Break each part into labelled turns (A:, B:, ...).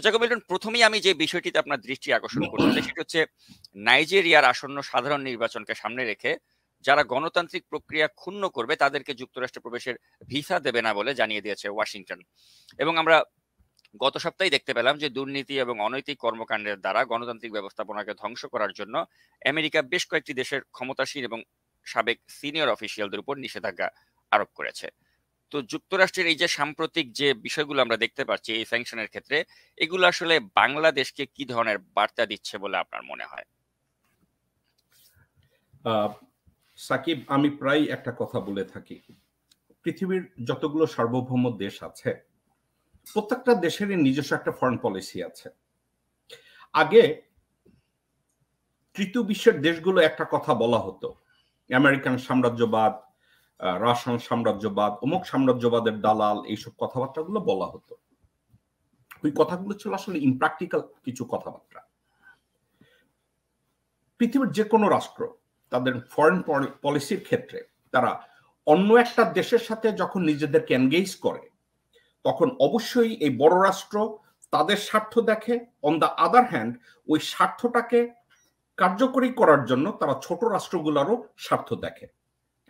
A: Jakob Milton, প্রথমেই আমি যে বিষয়টিতে আপনার দৃষ্টি আকর্ষণ করতে চাই সেটা হচ্ছে নাইজেরিয়ার আসন্ন সাধারণ নির্বাচনকে সামনে রেখে যারা গণতান্ত্রিক প্রক্রিয়া ক্ষুণ্ণ করবে তাদেরকে যুক্তরাষ্ট্রে প্রবেশের ভিসা দেবে না বলে জানিয়ে দিয়েছে ওয়াশিংটন। এবং আমরা গত সপ্তাহে দেখতে পেলাম যে দুর্নীতি এবং অনৈতিক কর্মকাণ্ডের দ্বারা গণতান্ত্রিক ব্যবস্থাপনাকে ধ্বংস করার জন্য আমেরিকা বেশ কয়েকটি দেশের ক্ষমতাসীন এবং সাবেক সিনিয়র অফিসিয়ালদের উপর নিষেধাজ্ঞা আরোপ করেছে। তো যুক্তরাষ্ট্রের এই যে সাম্প্রতিক যে বিষয়গুলো আমরা দেখতে পাচ্ছি এই স্যাংশনের ক্ষেত্রে, এগুলো আসলে বাংলাদেশকে কি ধরনের বার্তা দিচ্ছে বলে আপনার মনে হয়?
B: সাকিব, আমি প্রায় একটা কথা বলে থাকি, পৃথিবীর যতগুলো সার্বভৌম দেশ আছে প্রত্যেকটা দেশেরই নিজস্ব একটা ফরেন পলিসি আছে। আগে তৃতীয় বিশ্বের দেশগুলো একটা কথা বলা হতো, আমেরিকান সাম্রাজ্যবাদ, রাশিয়ান সাম্রাজ্যবাদ, অমুক সাম্রাজ্যবাদের দালাল, এইসব কথাবার্তাগুলো বলা হতো। ওই কথাগুলো ছিল আসলে ইমপ্র্যাকটিক্যাল কিছু কথাবার্তা। পৃথিবীর যে কোনো রাষ্ট্র তাদের ফরেন পলিসির ক্ষেত্রে তারা অন্য একটা দেশের সাথে যখন নিজেদেরকে এনগেজ করে তখন অবশ্যই এই বড় রাষ্ট্র তাদের স্বার্থ দেখে, অন দ্য আদার হ্যান্ড ওই স্বার্থটাকে কার্যকরী করার জন্য তারা ছোট রাষ্ট্রগুলোরও স্বার্থ দেখে।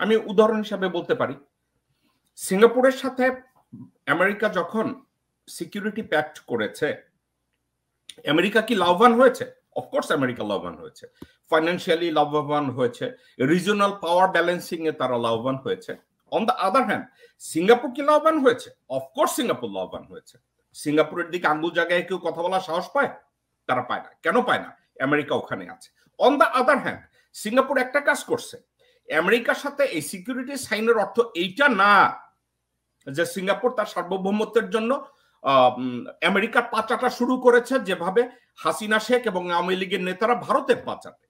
B: আমি উদাহরণ হিসাবে বলতে পারি, সিঙ্গাপুরের সাথে আমেরিকা যখন সিকিউরিটি প্যাক্ট করেছে, আমেরিকা কি লাভবান হয়েছে? অফকোর্স আমেরিকা লাভবান হয়েছে, ফাইন্যান্সিয়ালি লাভবান হয়েছে, রিজিওনাল পাওয়ার ব্যালেন্সিং এ তারা লাভবান হয়েছে। On the other hand Singapore কি লাভবান হয়েছে? অফকোর্স সিঙ্গাপুর লাভবান হয়েছে। সিঙ্গাপুরের দিকে আঙ্গুল জায়গায় কেউ কথা বলার সাহস পায়? তারা পায় না। কেন পায় না? আমেরিকা ওখানে আছে। On the other hand Singapore একটা কাজ করছে, আমেরিকার সাথে এই সিকিউরিটি সাইনের অর্থ এইটা না যে সিঙ্গাপুর তার সার্বভৌমত্বের জন্য আমেরিকার পাচাটা শুরু করেছে, যেভাবে হাসিনা শেখ এবং আওয়ামী লীগের নেতারা ভারতের পাচাটে।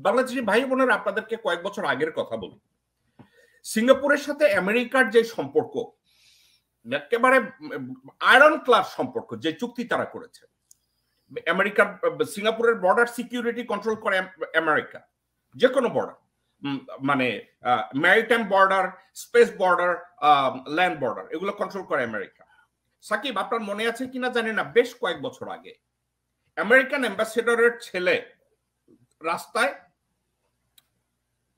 B: বাংলাদেশি ভাই বোনেরা, আপনাদেরকে কয়েক বছর আগের কথা বলি, সিঙ্গাপুরের সাথে আমেরিকার যে সম্পর্ক, একেবারে আয়রন ক্লাস সম্পর্ক, যে চুক্তি তারা করেছে, আমেরিকার সিঙ্গাপুরের বর্ডার সিকিউরিটি কন্ট্রোল করে আমেরিকা, যে কোনো বর্ডার, মানে maritime border, space border, land border, এগুলো কন্ট্রোল করে আমেরিকা। সাকিব, আপনার মনে আছে কিনা জানি না, বেশ কয়েক বছর আগে আমেরিকান অ্যাম্বাসেডরের ছেলে রাস্তায়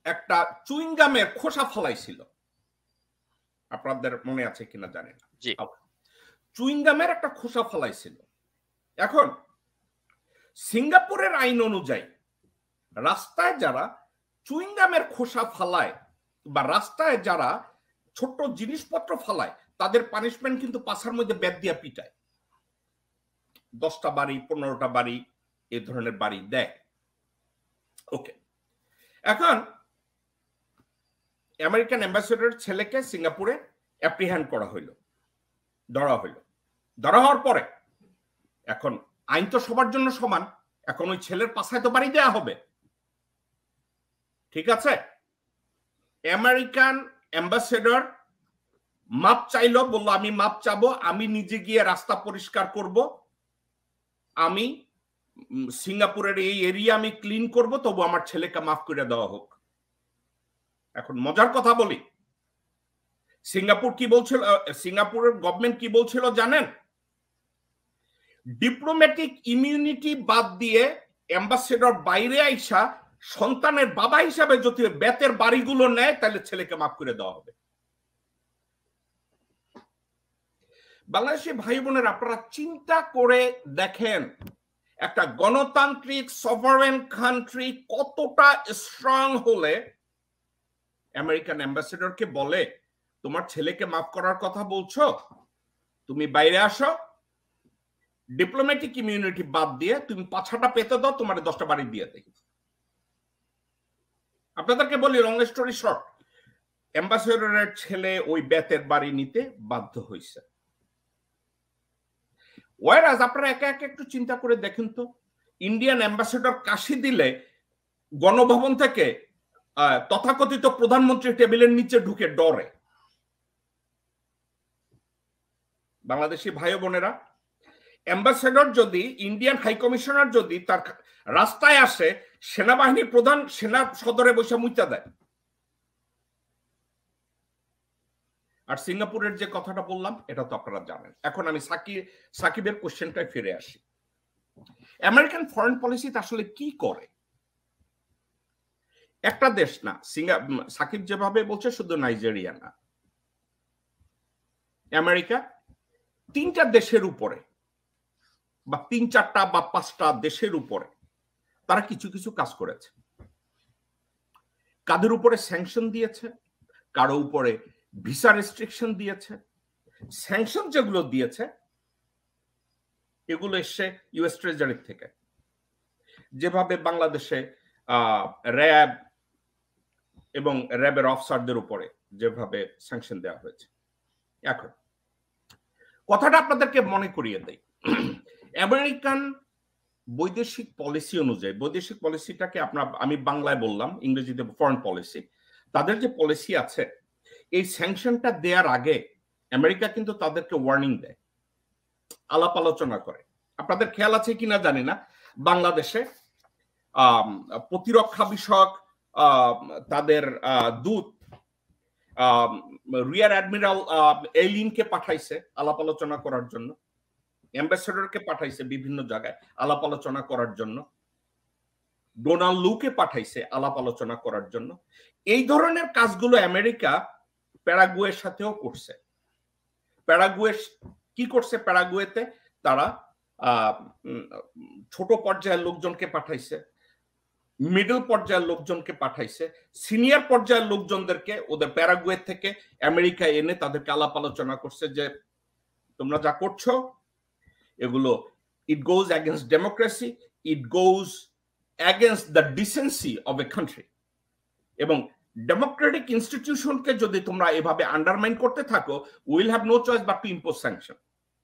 B: একটা চুইংগামের খোসা ফলাইছিল, আপনাদের মনে আছে কিনা জানি না। চুইংগামের একটা খোসা ফলাইছিল। এখন সিঙ্গাপুরের আইন অনুযায়ী রাস্তায় যারা চুইংগামের খোসা ফালায় বা রাস্তায় যারা ছোট্ট জিনিসপত্র ফালায় তাদের পানিশমেন্ট কিন্তু পাছার মধ্যে বেত দিয়া পিটায়, 10টা বাড়ি 15টা বাড়ি এই ধরনের বাড়ি দেয়। ওকে, এখন আমেরিকান অ্যাম্বাসেডর ছেলেকে সিঙ্গাপুরে অ্যাপ্রিহ্যান্ড করা হইল, ধরা হইল। ধরা হওয়ার পরে এখন আইন তো সবার জন্য সমান, এখন ওই ছেলের পাছায় তো বাড়ি দেয়া হবে, ঠিক আছে? আমেরিকান অ্যাম্বাসেডর মাপ চাইলো, বললো আমি মাপ চাবো, আমি নিজে গিয়ে রাস্তা পরিষ্কার করব, আমি সিঙ্গাপুরের এই এরিয়া আমি ক্লিন করব, তবু আমার ছেলেকে মাফ করে দেওয়া হোক। এখন মজার কথা বলি, সিঙ্গাপুর কি বলছিল, সিঙ্গাপুরের গভর্নমেন্ট কি বলছিল জানেন? ডিপ্লোম্যাটিক ইমিউনিটি বাদ দিয়ে অ্যাম্বাসেডর বাইরে আইসা সন্তানের বাবা হিসাবে যদি বেতের বাড়িগুলো নেয় তাহলে ছেলেকে মাফ করে দেওয়া হবে। বাংলাদেশি ভাই বোনের, আপনারা চিন্তা করে দেখেন একটা গণতান্ত্রিক সভারেন কান্ট্রি কতটা স্ট্রং হলে আমেরিকান অ্যাম্বাসেডরকে বলে তোমার ছেলেকে মাফ করার কথা বলছো, তুমি বাইরে আসো, ডিপ্লোম্যাটিক ইমিউনিটি বাদ দিয়ে তুমি পাছাটা পেতে দাও, তোমার 10টা বাড়ি দিয়ে দেয়। আপনাদেরকে বলি, লং স্টোরি শর্ট, অ্যাম্বাসেডরের ছেলে ওই বেতের বাড়ি নিতে বাধ্য হয়েছে। ওয়ারাজ আপনারা একা একা একটু চিন্তা করে দেখেন তো, ইন্ডিয়ান অ্যাম্বাসেডর কাশি দিলে গণভবন থেকে তথাকথিত প্রধানমন্ত্রী টেবিলের নিচে ঢুকে ডরে। বাংলাদেশি ভাই বোনেরা, অ্যাম্বাসেডর যদি, ইন্ডিয়ান হাই কমিশনার যদি তার রাস্তায় আসে, সেনাবাহিনী প্রধান সেনা সদরে বসে মুইতা দেয়। আর সিঙ্গাপুরের যে কথাটা বললাম এটা তো আপনারা জানেন। এখন আমি সাকিবের কোশ্চেনটায় ফিরে আসি। আমেরিকান ফরেন পলিসিতে আসলে কি করে? একটা দেশ না, সাকিব যেভাবে বলছে শুধু নাইজেরিয়া না, আমেরিকা 3টা দেশের উপরে বা 3-4টা বা 5টা দেশের উপরে তারা কিছু কিছু কাজ করেছে। কাদের উপরে স্যাংশন দিয়েছে, কারো উপরে ভিসা রেস্ট্রিকশন দিয়েছে। স্যাংশন যেগুলো দিয়েছে এগুলো এসছে ইউএস ট্রেজারি থেকে, যেভাবে বাংলাদেশে র্যাব এবং র্যাবের অফিসারদের উপরে যেভাবে স্যাংশন দেওয়া হয়েছে। এখন কথাটা আপনাদেরকে মনে করিয়ে দেই, আমেরিকান বৈদেশিক পলিসি অনুযায়ী, বৈদেশিক পলিসিটাকে আমি বাংলায় বললাম, ইংরেজিতে ফরেন পলিসি, তাদের যে পলিসি আছে, এই স্যাংশনটা দেওয়ার আগে আমেরিকা কিন্তু তাদেরকে ওয়ার্নিং দেয়, আলাপ আলোচনা করে। আপনাদের খেয়াল আছে কিনা জানি না, বাংলাদেশে প্রতিরক্ষা বিষয়ক তাদের দূত রিয়ার অ্যাডমিরাল এলিনকে পাঠাইছে আলাপ আলোচনা করার জন্য, অ্যাম্বাসেডরকে পাঠাইছে বিভিন্ন জায়গায় আলাপ আলোচনা করার জন্য, ডোনাল্ড লুকে পাঠাইছে আলাপ আলোচনা করার জন্য। এই ধরনের কাজগুলো আমেরিকা প্যারাগুয়ের সাথেও করছে। প্যারাগুয়ে কি করছে? প্যারাগুয়েতে তারা ছোট পর্যায়ের লোকজনকে পাঠাইছে, মিডল পর্যায়ের লোকজনকে পাঠাইছে, সিনিয়র পর্যায়ের লোকজনদেরকে ওদের প্যারাগুয়ে থেকে আমেরিকায় এনে তাদেরকে আলাপ আলোচনা করছে যে তোমরা যা করছো এগুলো it goes against democracy, it goes against the decency of a country, এবং ডেমোক্রেটিক ইনস্টিটিউশনকে যদি তোমরা এভাবে আন্ডারমাইন করতে থাকো, will have no choice but to impose sanction.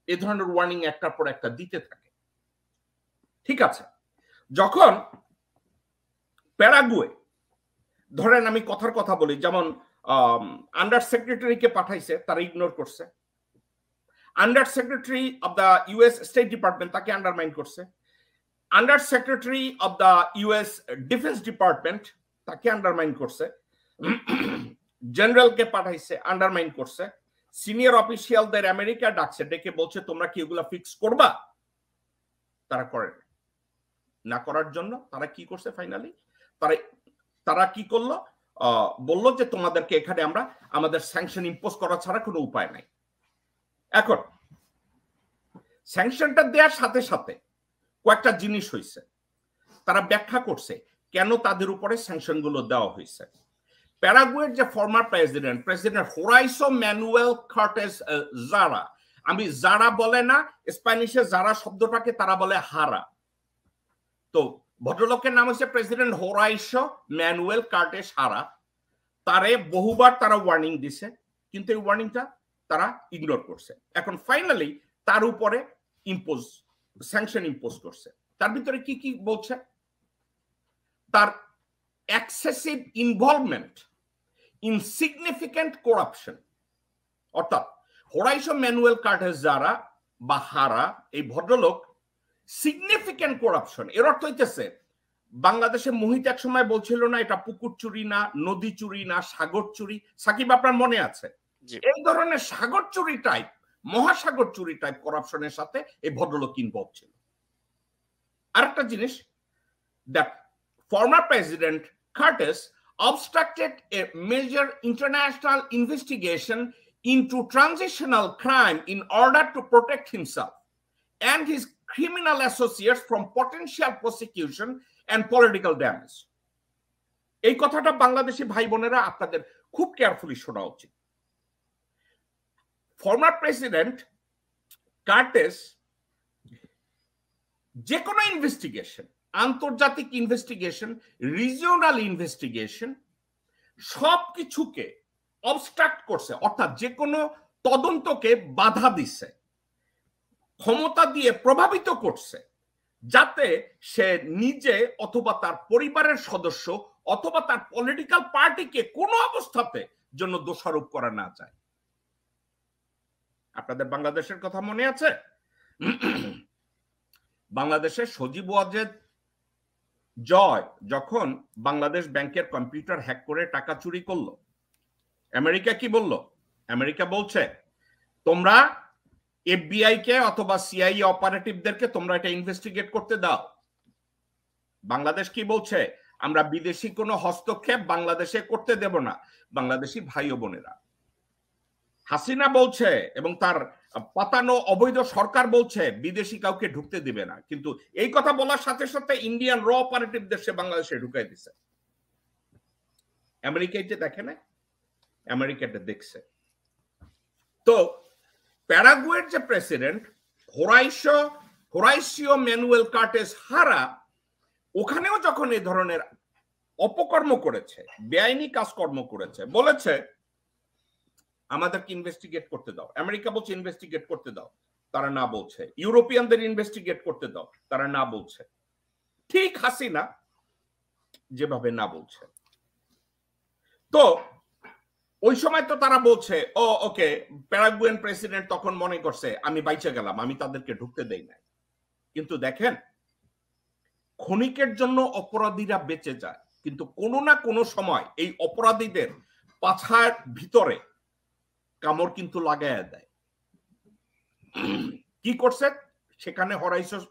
B: এই ধরনের ওয়ার্নিং একটার পর একটা দিতে থাকে। ঠিক আছে, যখন প্যারাগুয়ে, ধরেন আমি কথার কথা বলি, যেমন আন্ডার সেক্রেটারিকে পাঠাইছে, তারা ইগনোর করছে। Under secretary of the US state department তাকে আন্ডারমাইন করছে। Under secretary of the US defence department তাকে আন্ডারমাইন করছে। জেনারেলকে পাঠাইছে, আন্ডারমাইন করছে। সিনিয়র অফিসিয়ালদের আমেরিকা ডাকছে, ডেকে বলছে তোমরা কি এগুলা ফিক্স করবা? তারা করে না করার জন্য তারা কি করছে? ফাইনালি তারা কি করলো? বললো যে তোমাদেরকে এখানে আমরা আমাদের স্যাংশন ইম্পোজ করা ছাড়া কোনো উপায় নাই। এখন স্যাংশনটা দেওয়ার সাথে সাথে কয়েকটা জিনিস হয়েছে, তারা ব্যাখ্যা করছে কেন তাদের উপরে স্যাংশন গুলো দেওয়া হয়েছে। প্যারাগুয়ের যে ফর্মার প্রেসিডেন্ট হোরাইসো ম্যানুয়েল কার্টেস জারা, আমি জারা বলে না, স্প্যানিশে জারা শব্দটাকে তারা বলে হারা, তো ভদ্রলোকের নাম হচ্ছে প্রেসিডেন্ট হোরাইসো ম্যানুয়েল কার্টেস হারা। তারে বহুবার তারা ওয়ার্নিং দিছে, কিন্তু এই ওয়ার্নিংটা তারা ইগনোর করছে। এখন ফাইনালি তার উপরে স্যাংশন ইম্পোজ করছে। তার ভিতরে কি কি বলছে? তার excessive involvement in significant corruption, অর্থাৎ হোরাইসো ম্যানুয়েল কার্টেস জারা বা হারা এই ভদ্রলোক সিগনিফিক্যান্ট করাপশন, এর অর্থ হইতেছে বাংলাদেশে মোহিত এক সময় বলছিল না এটা পুকুর চুরি না, নদী চুরি না, সাগর চুরি। সাকিব আপনার মনে আছে? এই ধরনের সাগর চুরি টাইপ, মহাসাগর চুরি টাইপ করাপশনের সাথে এই ভদ্রলোক ইনভলভ ছিল। আরেকটা জিনিস, that former President Curtis obstructed a major international investigation into transitional crime in order to protect himself and his criminal associates from potential prosecution and political damage. এই কথাটা বাংলাদেশি ভাই বোনেরা আপনাদের খুব কেয়ারফুলি শোনা উচিত। ফর্মার প্রেসিডেন্ট কার্টেস যে কোনো ইনভেস্টিগেশন, আন্তর্জাতিক ইনভেস্টিগেশন, রিজিওনাল ইনভেস্টিগেশন, সবকিছুকে অবস্ট্রাক্ট করছে, অর্থাৎ যে কোনো তদন্তকে বাধা দিচ্ছে, ক্ষমতা দিয়ে প্রভাবিত করছে, যাতে সে নিজে অথবা তার পরিবারের সদস্য অথবা তার পলিটিক্যাল পার্টিকে কোনো অবস্থাতে জন্য দোষারোপ করা না যায়। আপনাদের বাংলাদেশের কথা মনে আছে? বাংলাদেশের সজীব ওয়াজেদ জয় যখন বাংলাদেশ ব্যাংকের কম্পিউটার হ্যাক করে টাকা চুরি করলো, আমেরিকা কি বলল? আমেরিকা বলছে তোমরা এফবিআই কে অথবা সিআইএ অপারেটিভদেরকে তোমরা এটা ইনভেস্টিগেট করতে দাও। বাংলাদেশ কি বলছে? আমরা বিদেশি কোনো হস্তক্ষেপ বাংলাদেশে করতে দেব না। বাংলাদেশি ভাই ও বোনেরা, হাসিনা বলছে এবং তার পাতানো অবৈধ সরকার বলছে বিদেশি কাউকে ঢুকতে দিবে না, কিন্তু এই কথা বলার সাথে সাথে ইন্ডিয়ান র অপারেটিভদের সে বাংলাদেশে ঢুকাই দিছে। আমেরিকা এটা দেখে না, আমেরিকাটা দেখছে। তো প্যারাগুয়ের যে প্রেসিডেন্ট হোরাইসিও ম্যানুয়েল কার্টেস হারা, ওখানেও যখন এই ধরনের অপকর্ম করেছে, বেআইনি কাজকর্ম করেছে, বলেছে আমাদেরকে ইনভেস্টিগেট করতে দাও। আমেরিকা বলছে ইনভেস্টিগেট করতে দাও, তারা না বলছে। ইউরোপিয়ানদের ইনভেস্টিগেট করতে দাও, তারা না বলছে। ঠিক হাসিনা যেভাবে না বলছে। তো ওই সময় তো তারা বলছে ও ওকে, প্যারাগুয়েন প্রেসিডেন্ট তখন মনে করছে আমি বাইচে গেলাম, আমি তাদেরকে ঢুকতে দেই না। কিন্তু দেখেন, ক্ষণিকের জন্য অপরাধীরা বেঁচে যায়, কিন্তু কোনো না কোনো সময় এই অপরাধীদের পাছার ভিতরে কামড় কিন্তু লাগাইয়া দেয়। কি করছে সেখানে হোরাইসিও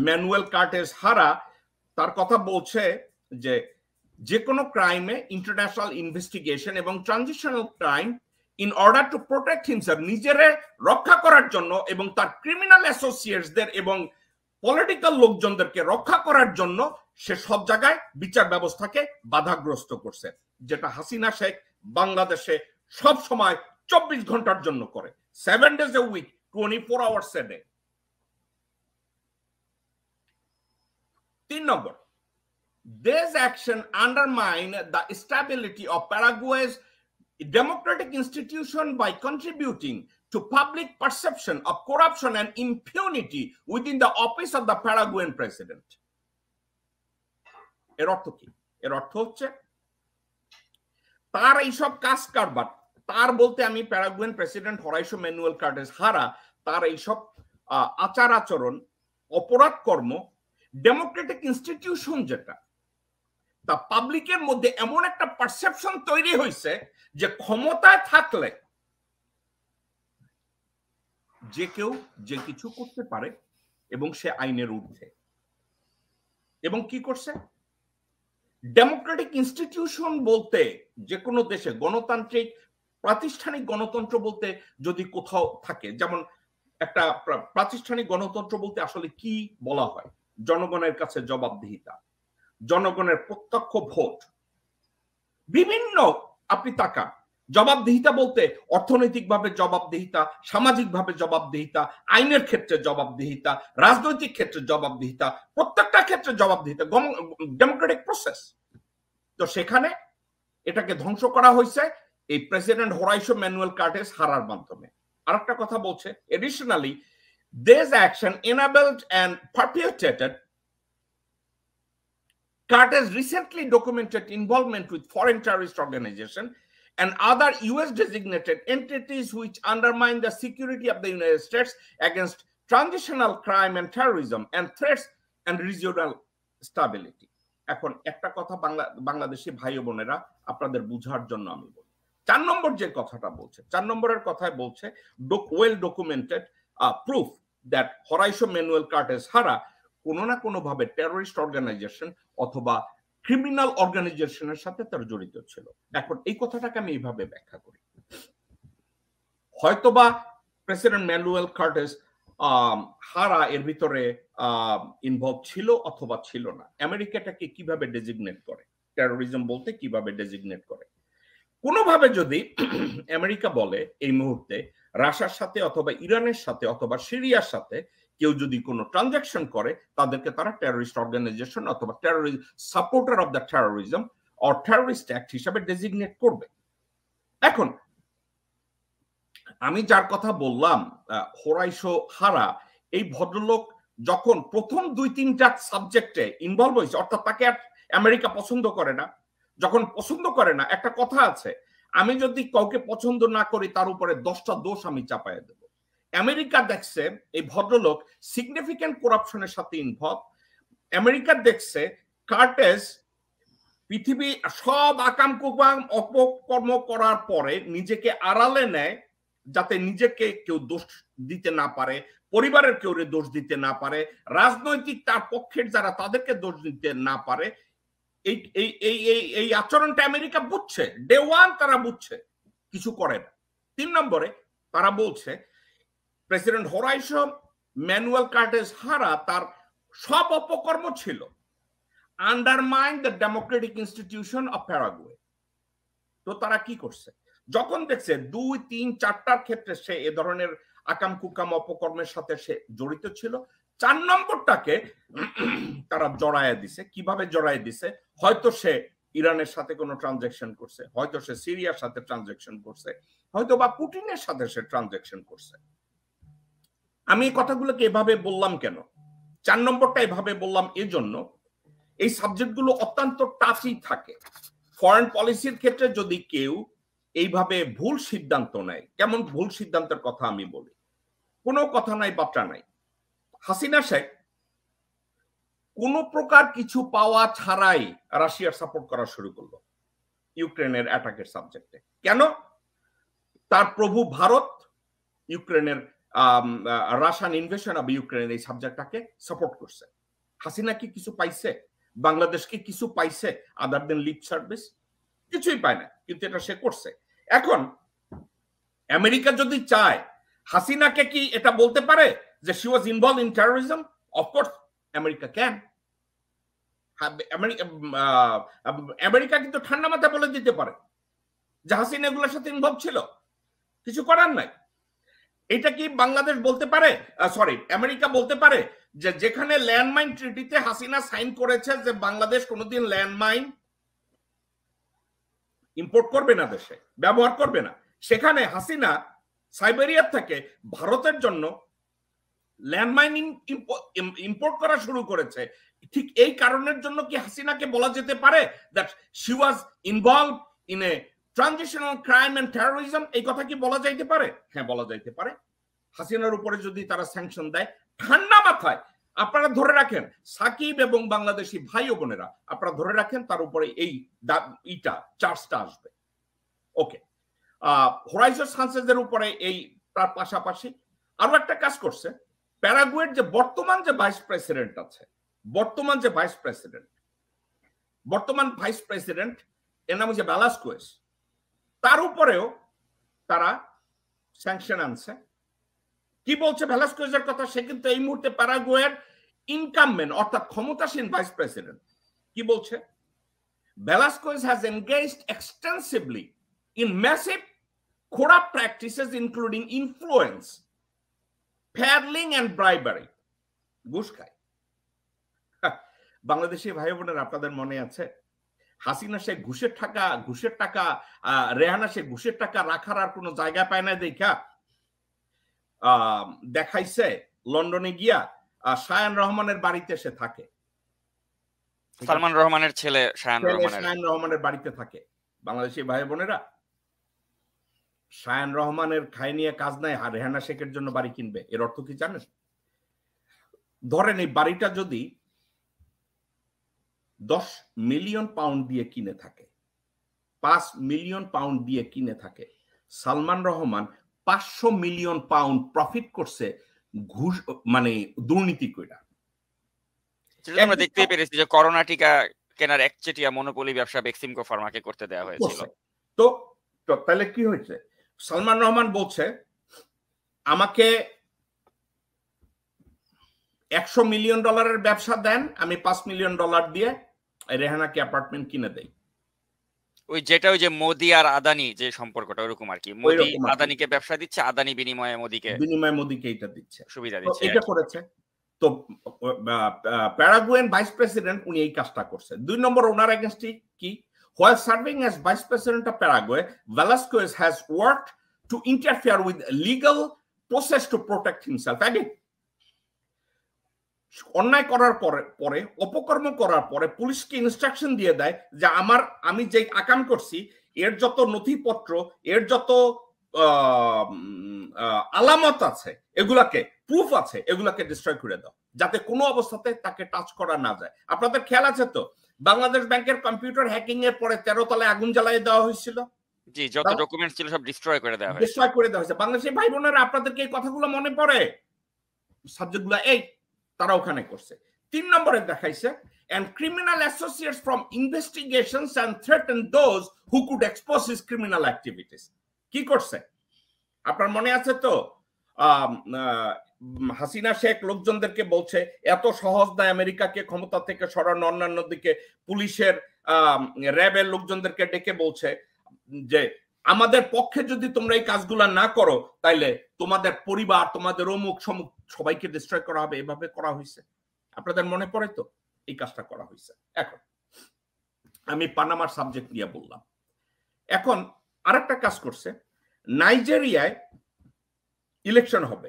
B: ম্যানুয়েল কার্টেস হারা তার কথা বলছে যে কোনো ক্রাইমে ইন্টারন্যাশনাল ইনভেস্টিগেশন এবং transitional crime in order to protect himself, নিজেরে রক্ষা করার জন্য এবং তার ক্রিমিনাল অ্যাসোসিয়েটসদের এবং পলিটিক্যাল লোকজনদেরকে রক্ষা করার জন্য সে সব জায়গায় বিচার ব্যবস্থাকে বাধাগ্রস্ত করছে, যেটা হাসিনা শেখ বাংলাদেশে সব সময় 24 ঘন্টার জন্য করে, 7 days a week, 24 hours a day। 3 number, this action undermine the stability of Paraguay's democratic institution by contributing to public perception of corruption and impunity within the office of the Paraguayan president। এর অর্থ কি? এর অর্থ হচ্ছে তার এইসব কাজ কারবার, তার বলতে আমি প্যারাগুয়েন প্রেসিডেন্ট হোরাইসিও ম্যানুয়েল কার্টেস হারা, তার এইসব আচার আচরণ, অপরাধ কর্ম, ডেমোক্রেটিক ইনস্টিটিউশন যেটা, তা পাবলিকের মধ্যে এমন একটা পারসেপশন তৈরি হয়েছে যে ক্ষমতায় থাকলে যে কেউ যে কিছু করতে পারে এবং সে আইনের ঊর্ধ্বে। এবং কি করছে? ডেমোক্রেটিক ইনস্টিটিউশন বলতে যে কোনো দেশে গণতান্ত্রিক প্রাতিষ্ঠানিক গণতন্ত্র বলতে যদি কোথাও থাকে, যেমন একটা প্রাতিষ্ঠানিক গণতন্ত্র বলতে আসলে কি বলা হয়? জনগণের কাছে জবাবদিহিতা, জনগণের প্রত্যক্ষ ভোট, বিভিন্ন, আপনি তাকান, জবাবদিহিতা বলতে অর্থনৈতিকভাবে জবাবদিহিতা, সামাজিকভাবে জবাবদিহিতা, আইনের ক্ষেত্রে জবাবদিহিতা, রাজনৈতিক ক্ষেত্রে জবাবদিহিতা, প্রত্যেকটা ক্ষেত্রে জবাবদিহিতা, ডেমোক্রেটিক প্রসেস। তো সেখানে এটাকে ধ্বংস করা হয়েছে এই প্রেসিডেন্ট হোরাইসিও ম্যানুয়েল কার্টেস হারার মাধ্যমে। আরেকটা কথা বলছে, additionally this action enabled and perpetuated Carter's recently documented involvement with foreign terrorist organizations and other US designated entities which undermine the security of the United States against transitional crime and terrorism and threats and regional stability। এখন একটা কথা বাংলাদেশি ভাই ও বোনেরা আপনাদের বুঝার জন্য আমি বলি, 4 নম্বর যে কথাটা বলছে, 4 নম্বরের কথায় বলছে well documented proof that Horacio Manuel Cartes হারা কোনো না কোনো ভাবে টেররিস্ট অর্গানাইজেশন অথবা ক্রিমিনাল অর্গানাইজেশনের সাথে তার জড়িত ছিল। এখন এই কথাটাকে আমি এইভাবে ব্যাখ্যা করি, হয়তোবা প্রেসিডেন্ট ম্যানুয়েল কার্টেস হারা এর ভিতরে ইনভলভ ছিল অথবা ছিল না। আমেরিকাটাকে কিভাবে ডেজিগনেট করে, টেরোরিজম বলতে কিভাবে ডেজিগনেট করে? কোনোভাবে যদি আমেরিকা বলে এই মুহূর্তে রাশিয়ার সাথে অথবা ইরানের সাথে অথবা সিরিয়ার সাথে কেউ যদি কোনো ট্রানজাকশন করে, তাদেরকে তারা টেররিস্ট অর্গানাইজেশন অথবা terrorist supporter of the terrorism or terrorist act হিসাবে ডেজিগনেট করবে। এখন আমি যার কথা বললাম হোরাইসিও হারা, এই ভদ্রলোক যখন প্রথম 2-3টা সাবজেক্টে ইনভলভ হয়েছে, অর্থাৎ তাকে আমেরিকা পছন্দ করে না, যখন পছন্দ করে না, একটা কথা আছে, আমি যদি কাউকে পছন্দ না করি তার উপরে 10টা দোষ আমি চাপায় দেব। আমেরিকা দেখছে এই ভদ্রলোক সিগনিফিক্যান্ট করাপশনের সাথে ইনভলভ। আমেরিকা দেখছে কার্টেস পৃথিবী সব আকাম কুকাম অপকর্ম করার পরে নিজেকে আড়ালে নেয় যাতে নিজেকে কেউ দোষ দিতে না পারে, পরিবারের কেউ দোষ দিতে না পারে, রাজনৈতিক তার পক্ষের যারা তাদেরকে দোষ দিতে না পারে। এই আচরণটা আমেরিকা বুঝছে, ডে ওয়ান তারা বুঝছে, কিছু করে না। 3 নম্বরে তারা বলছে প্রেসিডেন্ট হোরাইসো ম্যানুয়েল কার্টেস হারা তার সব অপকর্ম ছিল undermine the Democratic institution of Paraguay. তো তারা কি করছে, যখন দেখছে 2, 3, 4টার ক্ষেত্রে সে এ ধরনের আকাম কুকাম অপকর্মের সাথে সে জড়িত ছিল, 4 নম্বরটাকে তারা জড়ায় দিছে। কিভাবে জড়ায় দিছে? হয়তো সে ইরানের সাথে কোনো ট্রানজাকশন করছে, হয়তো সে সিরিয়ার সাথে ট্রানজাকশন করছে, হয়তো বা পুটিনের সাথে সে ট্রানজাকশন করছে। আমি এই কথাগুলোকে এভাবে বললাম কেন? 4 নম্বরটা এভাবে বললাম এজন্য, এই সাবজেক্টগুলো অত্যন্ত টাচই থাকে। ফরেন পলিসির ক্ষেত্রে যদি কেউ এইভাবে ভুল সিদ্ধান্ত নেয়, কেমন ভুল সিদ্ধান্তের কথা আমি বলি, কোনো কথা নাই বার্তা নাই। হাসিনা শেখ কোনো প্রকার কিছু পাওয়া ছাড়াই রাশিয়ার সাপোর্ট করা শুরু করলো ইউক্রেনের অ্যাটাকের সাবজেক্টে। কেন? তার প্রভু ভারত ইউক্রেনের রাশিয়ান ইনভেশন অব ইউক্রেনের এই সাবজেক্টটাকে সাপোর্ট করছে। হাসিনা কি কিছু পাইছে? বাংলাদেশ কি কিছু পাইছে আদার দেন লিপ সার্ভিস? কিছুই পায় না, কিন্তু এটা সে করছে। এখন আমেরিকা যদি চায়, হাসিনাকে কি এটা বলতে পারে যে she was involve in terrorism? Of course America can. America কিন্তু ঠান্ডা মাথায় বলে দিতে পারে যে হাসিনা এগুলোর সাথে ইনভলভ ছিল, কিছু করার নাই। এটা কি বাংলাদেশ বলতে পারে, সরি আমেরিকা বলতে পারে যে যেখানে ল্যান্ডমাইন ট্রিটিতে হাসিনা সাইন করেছে যে বাংলাদেশ কোনোদিন ল্যান্ডমাইন ইম্পোর্ট করবে না, দেশে ব্যবহার করবে না, সেখানে হাসিনা সাইবেরিয়ার থেকে ভারতের জন্য ল্যান্ডমাইন ইম্পোর্ট করা শুরু করেছে। ঠিক এই কারণের জন্য কি হাসিনাকে বলা যেতে পারে that she was involve in a transitional crime and terrorism? এই কথা কি বলা যাইতে পারে? হ্যাঁ, বলা যাইতে পারে। হাসিনার উপরে যদি তারা স্যাংশন দেয়, ঠান্ডা মাথায় আপনারা ধরে রাখেন, সাকিব এবং বাংলাদেশি ভাই ও বোনেরা আপনারা ধরে রাখেন তার উপরে এই চার্জটা আসবে। ওকে, হোরাইজো সানচেজের উপরে এই তার পাশাপাশি আরো একটা কাজ করছে। প্যারাগুয়ের যে বর্তমান ভাইস প্রেসিডেন্ট এর নাম হচ্ছে ভ্যালাস্কুয়েজ, তার উপরেও তারা স্যাংশন আনছে। কি বলছে ভ্যালাস্কুয়েজের কথা? সে কিন্তু এই মুহূর্তে প্যারাগুয়ের ইনকামমেন্ট অর্থাৎ ক্ষমতাসীন ভাইস প্রেসিডেন্ট। কি বলছে? Velasquez has engaged extensively in massive corrupt practices including influence, peddling and bribery. ঘুষ খায়। বাংলাদেশি ভাই বোনেরা আপনাদের মনে আছে হাসিনা সে ঘুষের টাকা রেহানা সে ঘুষের টাকা রাখার আর কোনো জায়গা পায় না দেখা দেখাইছে লন্ডনে গিয়া শায়ান রহমানের বাড়িতে সে থাকে,
A: সালমান রহমানের ছেলে শায়ান
B: রহমানের বাড়িতে থাকে। বাংলাদেশি ভাই বোনেরা, শায়ান রহমানের খায় নিয়ে কাজ নাই, আর রেহানা শেখের জন্য বাড়ি কিনবে। এর অর্থ কি জানেন? ধরেন এই বাড়িটা যদি 10 মিলিয়ন পাউন্ড দিয়ে কিনে থাকে, 5 মিলিয়ন পাউন্ড দিয়ে কিনে থাকে, Salman Rahman 500 million pound profit করছে ঘুষ মানে দুর্নীতি কইরা।
A: আমরা দেখতে পেরেছি যে করোনা টিকা কেনার একচেটিয়া মনোপলি ব্যবসা বেক্সিমকো ফার্মাকে করতে দেওয়া হয়েছিল।
B: তো তাহলে কি হয়েছে? সালমান রহমান বলছে আমাকে $100 মিলিয়ন ব্যবসা দেন, আমি $5 মিলিয়ন দিয়ে রেহানাকে অ্যাপার্টমেন্ট কিনে দেই। ওই
A: যে মোদি আর আদানি যে সম্পর্কটা ওরকম আর কি, মোদি আদানিকে ব্যবসা দিচ্ছে, আদানি বিনিময়ে মোদিকে এটা দিচ্ছে, সুবিধা দিচ্ছে,
B: এটা করেছে। তো প্যারাগুয়েন ভাইস প্রেসিডেন্ট উনি এই কাজটা করছে। 2 নম্বর ওনার এগেইনস্টে কি? While serving as Vice President of Paraguay, Velasquez has worked to interfere with legal process to protect himself. Again, অন্যায় করার পরে অপকর্ম করার পরে পুলিশকে ইনস্ট্রাকশন দিয়ে দেয় যে আমি যে আকাম করছি এর যত নথিপত্র, এর যত আলামত আছে, এগুলাকে প্রুফ আছে, এগুলাকে ডিস্ট্রয় করে দাও, যাতে কোনো অবস্থাতে তাকে টাচ করা না যায়। আপনাদের খেয়াল আছে তো বাংলাদেশ ব্যাংকের কম্পিউটার হ্যাকিং এর পরে 13 তলায় আগুন জ্বালিয়ে দেওয়া হয়েছিল,
A: জি, যত ডকুমেন্টস ছিল সব ডিস্ট্রয় করে দেওয়া হয়েছে।
B: ডিস্ট্রয় করে দেওয়া হয়েছে। বাংলাদেশের ভাই বোনেরা, আপনাদেরকে এই কথাগুলো মনে পড়ে? সাবজেক্টগুলো এই তারা ওখানে করছে। 3 নম্বরে দেখাইছে, and criminal associates from investigations and threaten those who could expose his criminal activities. কি করছে আপনার মনে আছে তো? হাসিনা শেখ লোকজনদেরকে বলছে এত সহজ না আমেরিকাকে ক্ষমতা থেকে সরানো। অন্যান্য দিকে পুলিশের র্যাবের লোকজনদেরকে ডেকে বলছে যে আমাদের পক্ষে যদি তোমরা এই কাজগুলা না করো তাইলে তোমাদের পরিবার, তোমাদের অমুক সমুক সবাইকে ডিস্ট্রয় করা হবে। এভাবে করা হয়েছে, আপনাদের মনে পড়ে তো? এই কাজটা করা হয়েছে। এখন আমি পানামার সাবজেক্ট নিয়ে বললাম। এখন আরেকটা কাজ করছে, নাইজেরিয়ায় ইলেকশন হবে।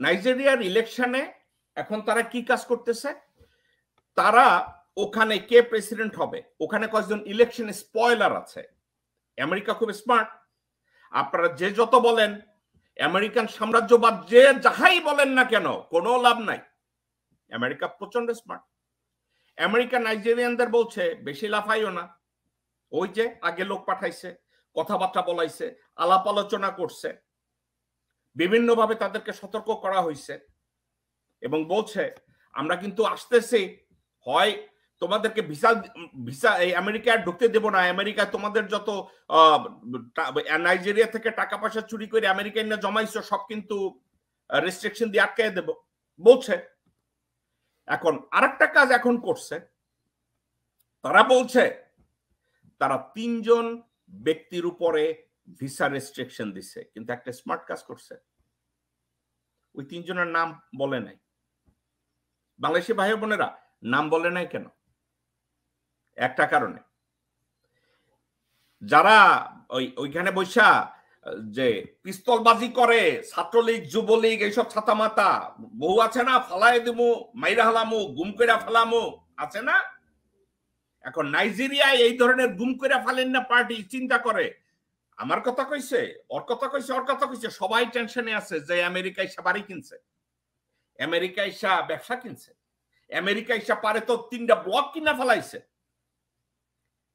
B: নাইজেরিয়ার ইলেকশনে এখন তারা কি কাজ করতেছে? তারা ওখানে কে প্রেসিডেন্ট হবে, ওখানে কয়েকজন ইলেকশন স্পয়লার আছে। আমেরিকা খুব স্মার্ট। আপনারা যে যত বলেন, আমেরিকান সাম্রাজ্যবাদ যে যাহাই বলেন না কেন, কোনো লাভ নাই। আমেরিকা প্রচন্ড স্মার্ট। আমেরিকা নাইজেরিয়ানদের বলছে বেশি লাফাইও না। ওই যে আগে লোক পাঠাইছে, কথাবার্তা বলাইছে, আলাপ আলোচনা করছে, বিভিন্নভাবে তাদেরকে সতর্ক করা হয়েছে এবং বলছে আমরা কিন্তু আসতেছি, হয় তোমাদেরকে ভিসা এই আমেরিকায় ঢুকতে দেব না, আমেরিকায় তোমাদের যত নাইজেরিয়া থেকে টাকা পয়সা চুরি করে আমেরিকায় না জমাইছো সব কিন্তু রেস্ট্রিকশন দিয়ে আটকায় দেব বলছে। এখন আরেকটা কাজ এখন করছে, তারা বলছে তারা 3 জন ব্যক্তির উপরে ভিসা রেস্ট্রিকশন দিছে, কিন্তু একটা স্মার্ট কাজ করছে, ওই 3 জনের নাম বলে নাই। বাংলাদেশি ভাই বোনেরা, নাম বলে নাই কেন? একটা কারণে, যারা ওইখানে বৈশা যে পিস্তলবাজি করে, ছাত্রলীগ যুবলীগ এইসব ছাতামাতা বহু আছে না, ফালাই দিমু, মাইরা হালামু, গুম কইরা ফেলামু, আছে না? এখন নাইজেরিয়ায় এই ধরনের গুম কইরা ফেলেন না পার্টি চিন্তা করে, আমার কথা কইছে, ওর কথা কইছে, ওর কথা কইছে, সবাই টেনশনে আছে যে আমেরিকা এসে বাড়ি কিনছে, আমেরিকা এসে ব্যবসা কিনছে, আমেরিকা এসে পারে তো 3টা ব্লক কিনা ফেলাইছে।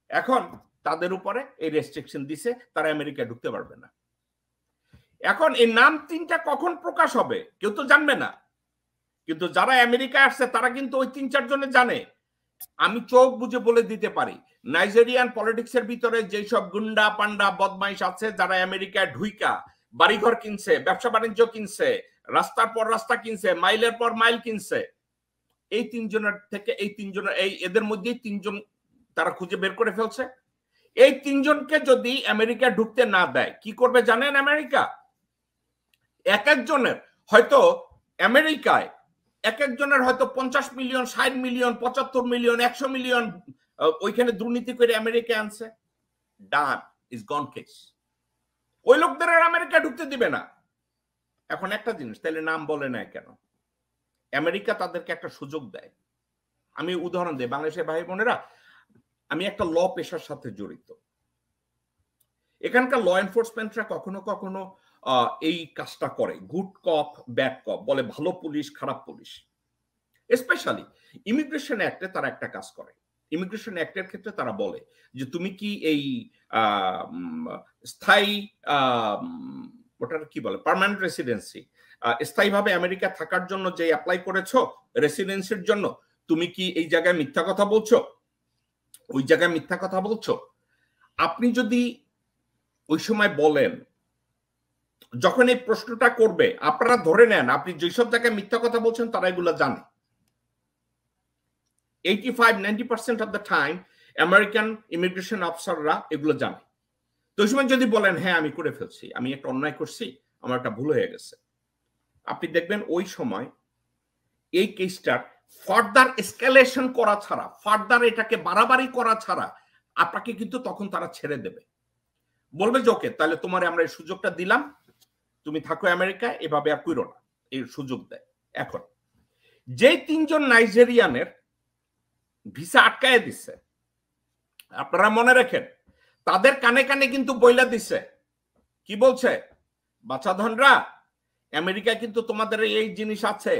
B: এখন তাদের উপরে এই রেস্ট্রিকশন দিছে, তারা আমেরিকা ঢুকতে পারবে না। এখন এই নাম 3টা কখন প্রকাশ হবে কেউ তো জানবে না, কিন্তু যারা আমেরিকায় আসছে তারা কিন্তু ওই 3-4 জনে জানে। আমি চোখ বুঝে বলে দিতে পারি, নাইজেরিয়ান পলিটিক্সের ভিতরে যেসব গুন্ডা পান্ডা বদমাইশ আছে, যারা আমেরিকায় ঢুইকা বাড়িঘর কিনছে, ব্যবসা বাণিজ্য কিনছে, রাস্তার পর রাস্তা কিনছে, মাইলের পর মাইল কিনছে, এই 3 জনের থেকে এই 3 জনের এদের মধ্যেই 3 জন তারা খুঁজে বের করে ফেলছে। এই 3 জনকে যদি আমেরিকা ঢুকতে না দেয় কি করবে জানেন? আমেরিকা এক একজনের হয়তো আমেরিকায় এক একজনের হয়তো 50 মিলিয়ন, 60 মিলিয়ন, 75 মিলিয়ন, 100 মিলিয়ন ওইখানে দুর্নীতি করে আমেরিকা আনছে। ডান, ইজ গন কেস। ওই লোকদের আর আমেরিকা ঢুকতে দিবে না। এখন একটা জিনিস, তাহলে নাম বলে না কেন? আমেরিকা তাদেরকে একটা সুযোগ দেয়। আমি উদাহরণ দিই, বাংলাদেশের ভাই বোনেরা, আমি একটা ল পেশার সাথে জড়িত। এখানকার ল এনফোর্সমেন্টরা কখনো কখনো এই কাজটা করে, গুড কপ ব্যাড কপ বলে, ভালো পুলিশ খারাপ পুলিশ। স্পেশালি ইমিগ্রেশন অ্যাক্টে তারা একটা কাজ করে। ইমিগ্রেশন অ্যাক্টের ক্ষেত্রে তারা বলে যে তুমি কি এই স্থায়ী ওটার কি বলে পার্মানেন্ট রেসিডেন্সি, স্থায়ীভাবে আমেরিকা থাকার জন্য যে অ্যাপ্লাই করেছো রেসিডেন্সির জন্য, তুমি কি এই জায়গায় মিথ্যা কথা বলছো, ওই জায়গায় মিথ্যা কথা বলছো? আপনি যদি ওই সময় বলেন, যখন এই প্রশ্নটা করবে আপনারা ধরে নেন আপনি যেসব জায়গায় মিথ্যা কথা বলছেন তারা এগুলো জানে। 85-90% of the time American immigration অফিসাররা এগুলো জানে। তো ওই সময় যদি বলেন হ্যাঁ আমি করে ফেলছি, আমি একটা অন্যায় করছি, আমার একটা ভুল হয়ে গেছে, আপনি দেখবেন ওই সময় এই কেসটার ফার্দার এসকেলেশন করা ছাড়া, ফার্দার এটাকে বাড়াবাড়ি করা ছাড়া আপনাকে কিন্তু তখন তারা ছেড়ে দেবে, বলবে যে ওকে তাহলে তোমার আমরা এই সুযোগটা দিলাম, তুমি থাকো আমেরিকায়, এভাবে আর কইরো না, এই সুযোগ দেয়। এখন যে 3 জন নাইজেরিয়ানের ভিসা আটকায় দিচ্ছে, আপনারা মনে রাখেন তাদের কানে কানে কিন্তু বইলা দিচ্ছে, কি বলছে? বাচ্চাধনরা, আমেরিকায় কিন্তু তোমাদের এই জিনিস আছে,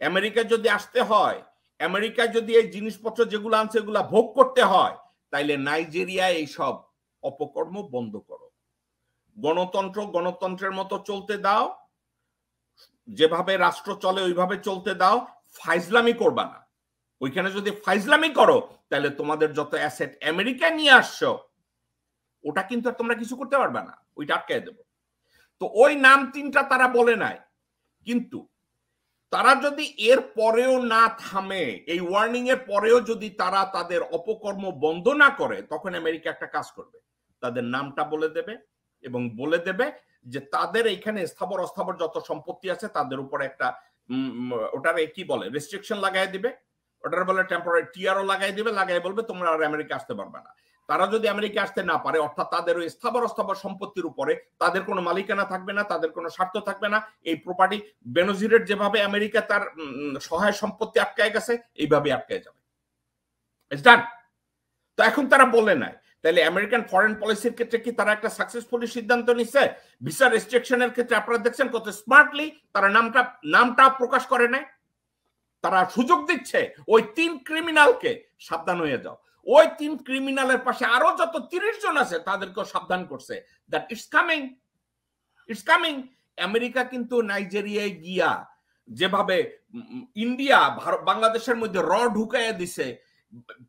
B: আমেরিকা যদি আসতে হয় আমেরিকায় যদি এই জিনিসপত্র যেগুলো আনছে এগুলা ভোগ করতে হয়, তাইলে নাইজেরিয়ায় এইসব অপকর্ম বন্ধ করো। গণতন্ত্রের মতো চলতে দাও, যেভাবে রাষ্ট্র চলে ওইভাবে চলতে দাও, ফাইজলামি করবা না। ওইখানে যদি ফাইজলামি করো তাহলে তোমাদের যত অ্যাসেট আমেরিকায় নিয়ে আসছো ওটা কিন্তু আর তোমরা কিছু করতে পারবে না, ওইটা আটকায় দেবো। তো ওই নাম 3টা তারা বলে নাই, কিন্তু তারা যদি এর পরেও না থামে, এই ওয়ার্নিং এর পরেও যদি তারা তাদের অপকর্ম বন্ধ না করে, তখন আমেরিকা একটা কাজ করবে, তাদের নামটা বলে দেবে এবং বলে দেবে যে তাদের এইখানে স্থাবর অস্থাবর যত সম্পত্তি আছে তাদের উপরে একটা ওটার কি বলে রেস্ট্রিকশন লাগাই দিবে, ওটার বলে টেম্পোরারি টিআরও লাগাই দিবে, লাগাই বলবে তোমরা আর আমেরিকা আসতে পারবে না। তারা যদি আমেরিকা আসতে না পারে, অর্থাৎ তাদের ওই স্থাবর অস্থাবর সম্পত্তির উপরে তাদের কোনো মালিকানা থাকবে না, তাদের কোনো স্বার্থ থাকবে না, এই প্রপার্টি বেনজিরের যেভাবে আমেরিকা তার সহায় সম্পত্তি আটকায় গেছে এইভাবে আটকায় যাবে। ইটস ডান। তো এখন তারা বলে নাই, তাহলে আমেরিকান ফরেন পলিসির ক্ষেত্রে কি তারা একটা সাকসেসফুলি সিদ্ধান্ত নিচ্ছে? ভিসা রেস্ট্রিকশনের ক্ষেত্রে আপনারা দেখছেন কত স্মার্টলি তারা নামটা প্রকাশ করে নাই। তারা সুযোগ দিচ্ছে ওই 3 ক্রিমিনালকে, সাবধান হয়ে যাও। ওই 3 ক্রিমিনালের পাশে আরো যত 30 জন আছে তাদেরকে সাবধান করছে দ্যাট ইটস কামিং। আমেরিকা কিন্তু নাইজেরিয়ায় গিয়া যেভাবে ইন্ডিয়া বাংলাদেশের মধ্যে ঢুকাইয়া দিছে,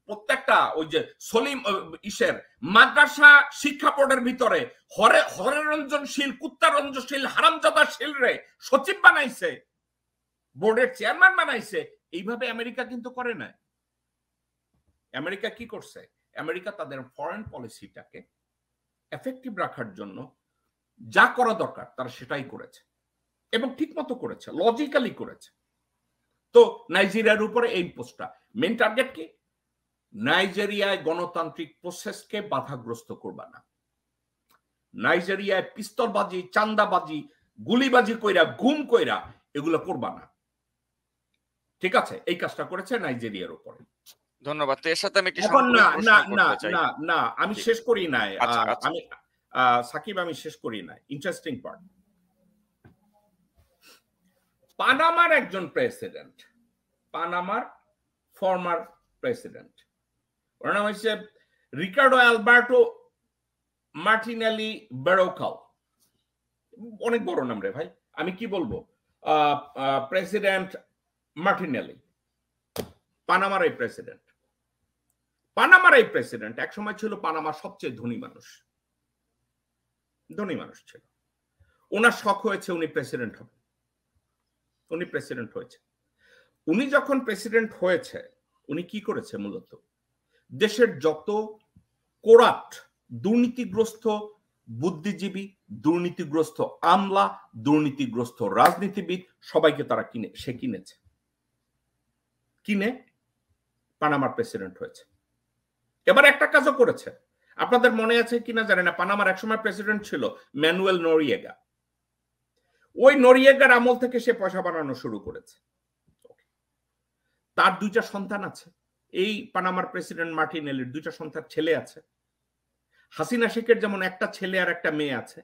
B: প্রত্যেকটা ওই যে সলিম মাদ্রাসা শিক্ষা বোর্ডের ভিতরে হরেরঞ্জনশীল কুত্তারঞ্জনশীল হারামজাদাশীল রে সচিব বানাইছে, বোর্ডের চেয়ারম্যান বানাইছে। এইভাবে আমেরিকা কিন্তু করে না। আমেরিকা কি করছে? আমেরিকা তাদের ফরেন পলিসিটাকে এফেক্টিভ রাখার জন্য যা করা দরকার তারা সেটাই করেছে এবং ঠিক মতো করেছে, লজিক্যালি করেছে। তো নাইজেরিয়ার উপরে এই পোস্টটা মেন টার্গেট কি? নাইজেরিয়ায় গণতান্ত্রিক প্রসেসকে বাধাগ্রস্ত করবা না। নাইজেরিয়ায় পিস্তলবাজি, চান্দাবাজি, গুলিবাজি কইরা, গুম কইরা এগুলো করবা না। ঠিক আছে, এই কাজটা করেছে নাইজেরিয়ার উপরে।
A: ধন্যবাদ। তো এর সাথে আমি একটি
B: না আমি শেষ করি নাই। আমি সাকিব আমি শেষ করি নাই। ইন্টারেস্টিং পার্ট, পানামার একজন প্রেসিডেন্ট, পানামার ফর্মার প্রেসিডেন্ট, ওর নাম হচ্ছে রিকার্ডো আলবার্টো মার্টিনেলি বেরোকাল। অনেক বড় নাম রে ভাই, আমি কি বলবো। প্রেসিডেন্ট মার্টিনেলি, পানামার এই প্রেসিডেন্ট এক সময় ছিল পানামার সবচেয়ে ধনী মানুষ ছিল। ওনার শখ হয়েছে উনি প্রেসিডেন্ট হবে। উনি যখন প্রেসিডেন্ট হয়েছে উনি কি করেছে? মূলত দেশের যত কোরাপ্ট, দুর্নীতিগ্রস্ত বুদ্ধিজীবী, দুর্নীতিগ্রস্ত আমলা, দুর্নীতিগ্রস্ত রাজনীতিবিদ সবাইকে তারা কিনে পানামার প্রেসিডেন্ট হয়েছে। এবার একটা কাজও করেছে, আপনাদের মনে আছে কিনা জানি না, পানামার একসময় প্রেসিডেন্ট ছিল ম্যানুয়েল নোরিয়েগা। ওই নোরিয়েগার আমল থেকে সে পয়সা বানানো শুরু করেছে। তার 2টা সন্তান আছে। এই পানামার প্রেসিডেন্ট মার্টিনেলির 2টা সন্তান ছেলে আছে। হাসিনা শেখের যেমন একটা ছেলে আর একটা মেয়ে আছে,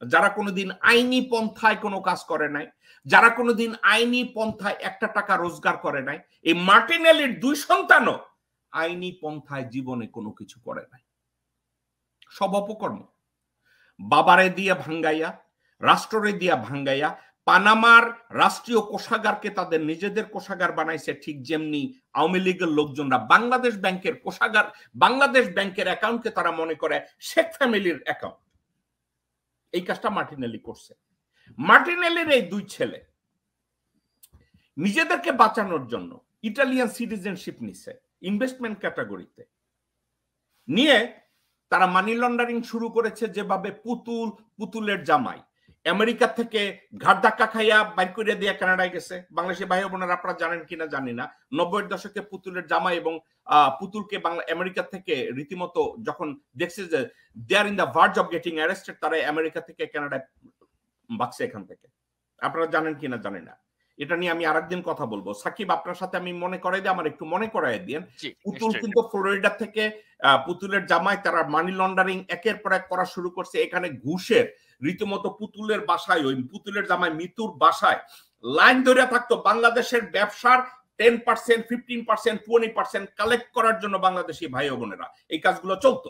B: যারা কোনোদিন আইনি পন্থায় কোনো কাজ করে নাই, যারা কোনোদিন আইনি পন্থায় একটা টাকা রোজগার করে নাই। এই মার্টিনেলির 2 সন্তানও আইনি পন্থায় জীবনে কোনো কিছু করে নাই। সব অপকর্ম বাবারে দিয়া ভাঙ্গাইয়া, রাষ্ট্ররে দিয়া ভাঙ্গাইয়া পানামার রাষ্ট্রীয় কোষাগারকে তাদের নিজেদের কোষাগার বানাইছে। ঠিক যেমনি আওয়ামী লীগের লোকজনরা বাংলাদেশ ব্যাংকের কোষাগার, বাংলাদেশ ব্যাংকের অ্যাকাউন্টকে তারা মনে করে শেখ ফ্যামিলির অ্যাকাউন্ট। এই কাজটা মার্টিনেলি করছে। মার্টিনেলির এই 2 ছেলে নিজেদেরকে বাঁচানোর জন্য ইটালিয়ান সিটিজেনশিপ নিছে ইনভেস্টমেন্ট ক্যাটাগরিতে, নিয়ে তারা মানি লন্ডারিং শুরু করেছে। যেভাবে পুতুলের জামাই আমেরিকা থেকে ঘাট ধাক্কা খাইয়া বাইর করে দিয়ে কানাডায় গেছে। বাংলাদেশি ভাই বোনেরা আপনারা জানেন কিনা জানি না, 90-এর দশকে পুতুলের জামাই এবং পুতুলকে আমেরিকা থেকে রীতিমতো যখন দেখছে যে they are in the verge of getting arrested, তারা আমেরিকা থেকে কানাডায় বাঁচছে। এখান থেকে আপনারা জানেন কিনা জানি না, এটা নিয়ে আমি আরেকদিন কথা বলবো। সাকিব আপনার সাথে আমি মনে করাই দিই, আমার একটু মনে করাই দিন। পুতুল কিন্তু ফ্লোরিডা থেকে, পুতুলের জামাই তারা মানি লন্ডারিং একের পর এক করা শুরু করছে। এখানে ঘুষের রীতিমতো পুতুলের বাসায়, ওই পুতুলের জামাই মিতুর বাসায় লাইন ধরে থাকতো বাংলাদেশের ব্যবসার 10%, 15%, 20% কালেক্ট করার জন্য বাংলাদেশি ভাই ও বোনেরা এই কাজগুলো চলতো।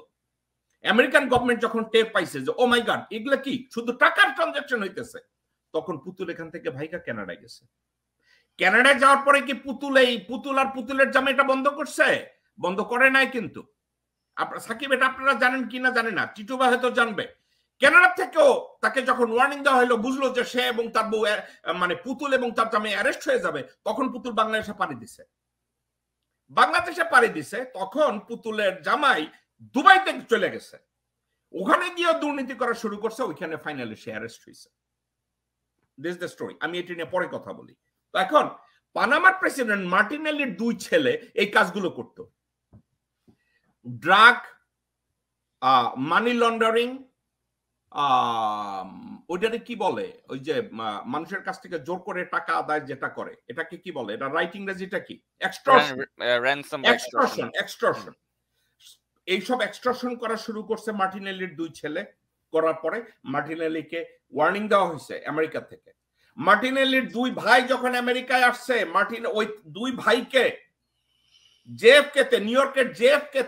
B: আমেরিকান গভর্নমেন্ট যখন টের পাইছে যে ও মাই গড এগুলো কি শুধু টাকার ট্রানজাকশন হইতেছে, তখন পুতুল এখান থেকে ভাইকা কানাডায় গেছে। কানাডায় যাওয়ার পরে কি পুতুল আর পুতুলের জামাইটা বন্ধ করছে? বন্ধ করে নাই। কিন্তু আপনারা সাকিব এটা আপনারা জানেন কিনা জানেন না, টিটুবা হয়তো জানবে। কানাডা থেকেও তাকে যখন ওয়ার্নিং দেওয়া হলো, বুঝলো যে সে এবং তার বউ মানে পুতুল এবং তার জামাই অ্যারেস্ট হয়ে যাবে, তখন পুতুল বাংলাদেশে পাড়ি দিছে। তখন পুতুলের জামাই দুবাইতে চলে গেছে, ওখানে গিয়ে দুর্নীতি করা শুরু করছে, ওইখানে ফাইনালি সে অ্যারেস্ট হয়েছে। This the story. আমি এটি নিয়ে পরে কথা বলি। তো এখন পানামার প্রেসিডেন্ট মার্টিনেলির 2 ছেলে এই কাজগুলো করত, ড্রাগ, মানি লন্ডারিং, ওইটারে কি বলে, ওই যে মানুষের কাছ থেকে জোর করে টাকা আদায় যেটা করে, এটাকে কি বলে, এটা রাইট ইংরেজিটা কি? এক্সটর্শন। এইসব এক্সটর্শন করা শুরু করছে মার্টিনেলির 2 ছেলে। করার পরে মার্টিনেলিকে ওয়ার্নিং দেওয়া হয়েছে আমেরিকা থেকে। মার্টিনেলির 2 ভাই যখন আমেরিকায় আসছে, ওই 2 ভাইকে জেএফকে নিউ ইয়র্কের জেএফকে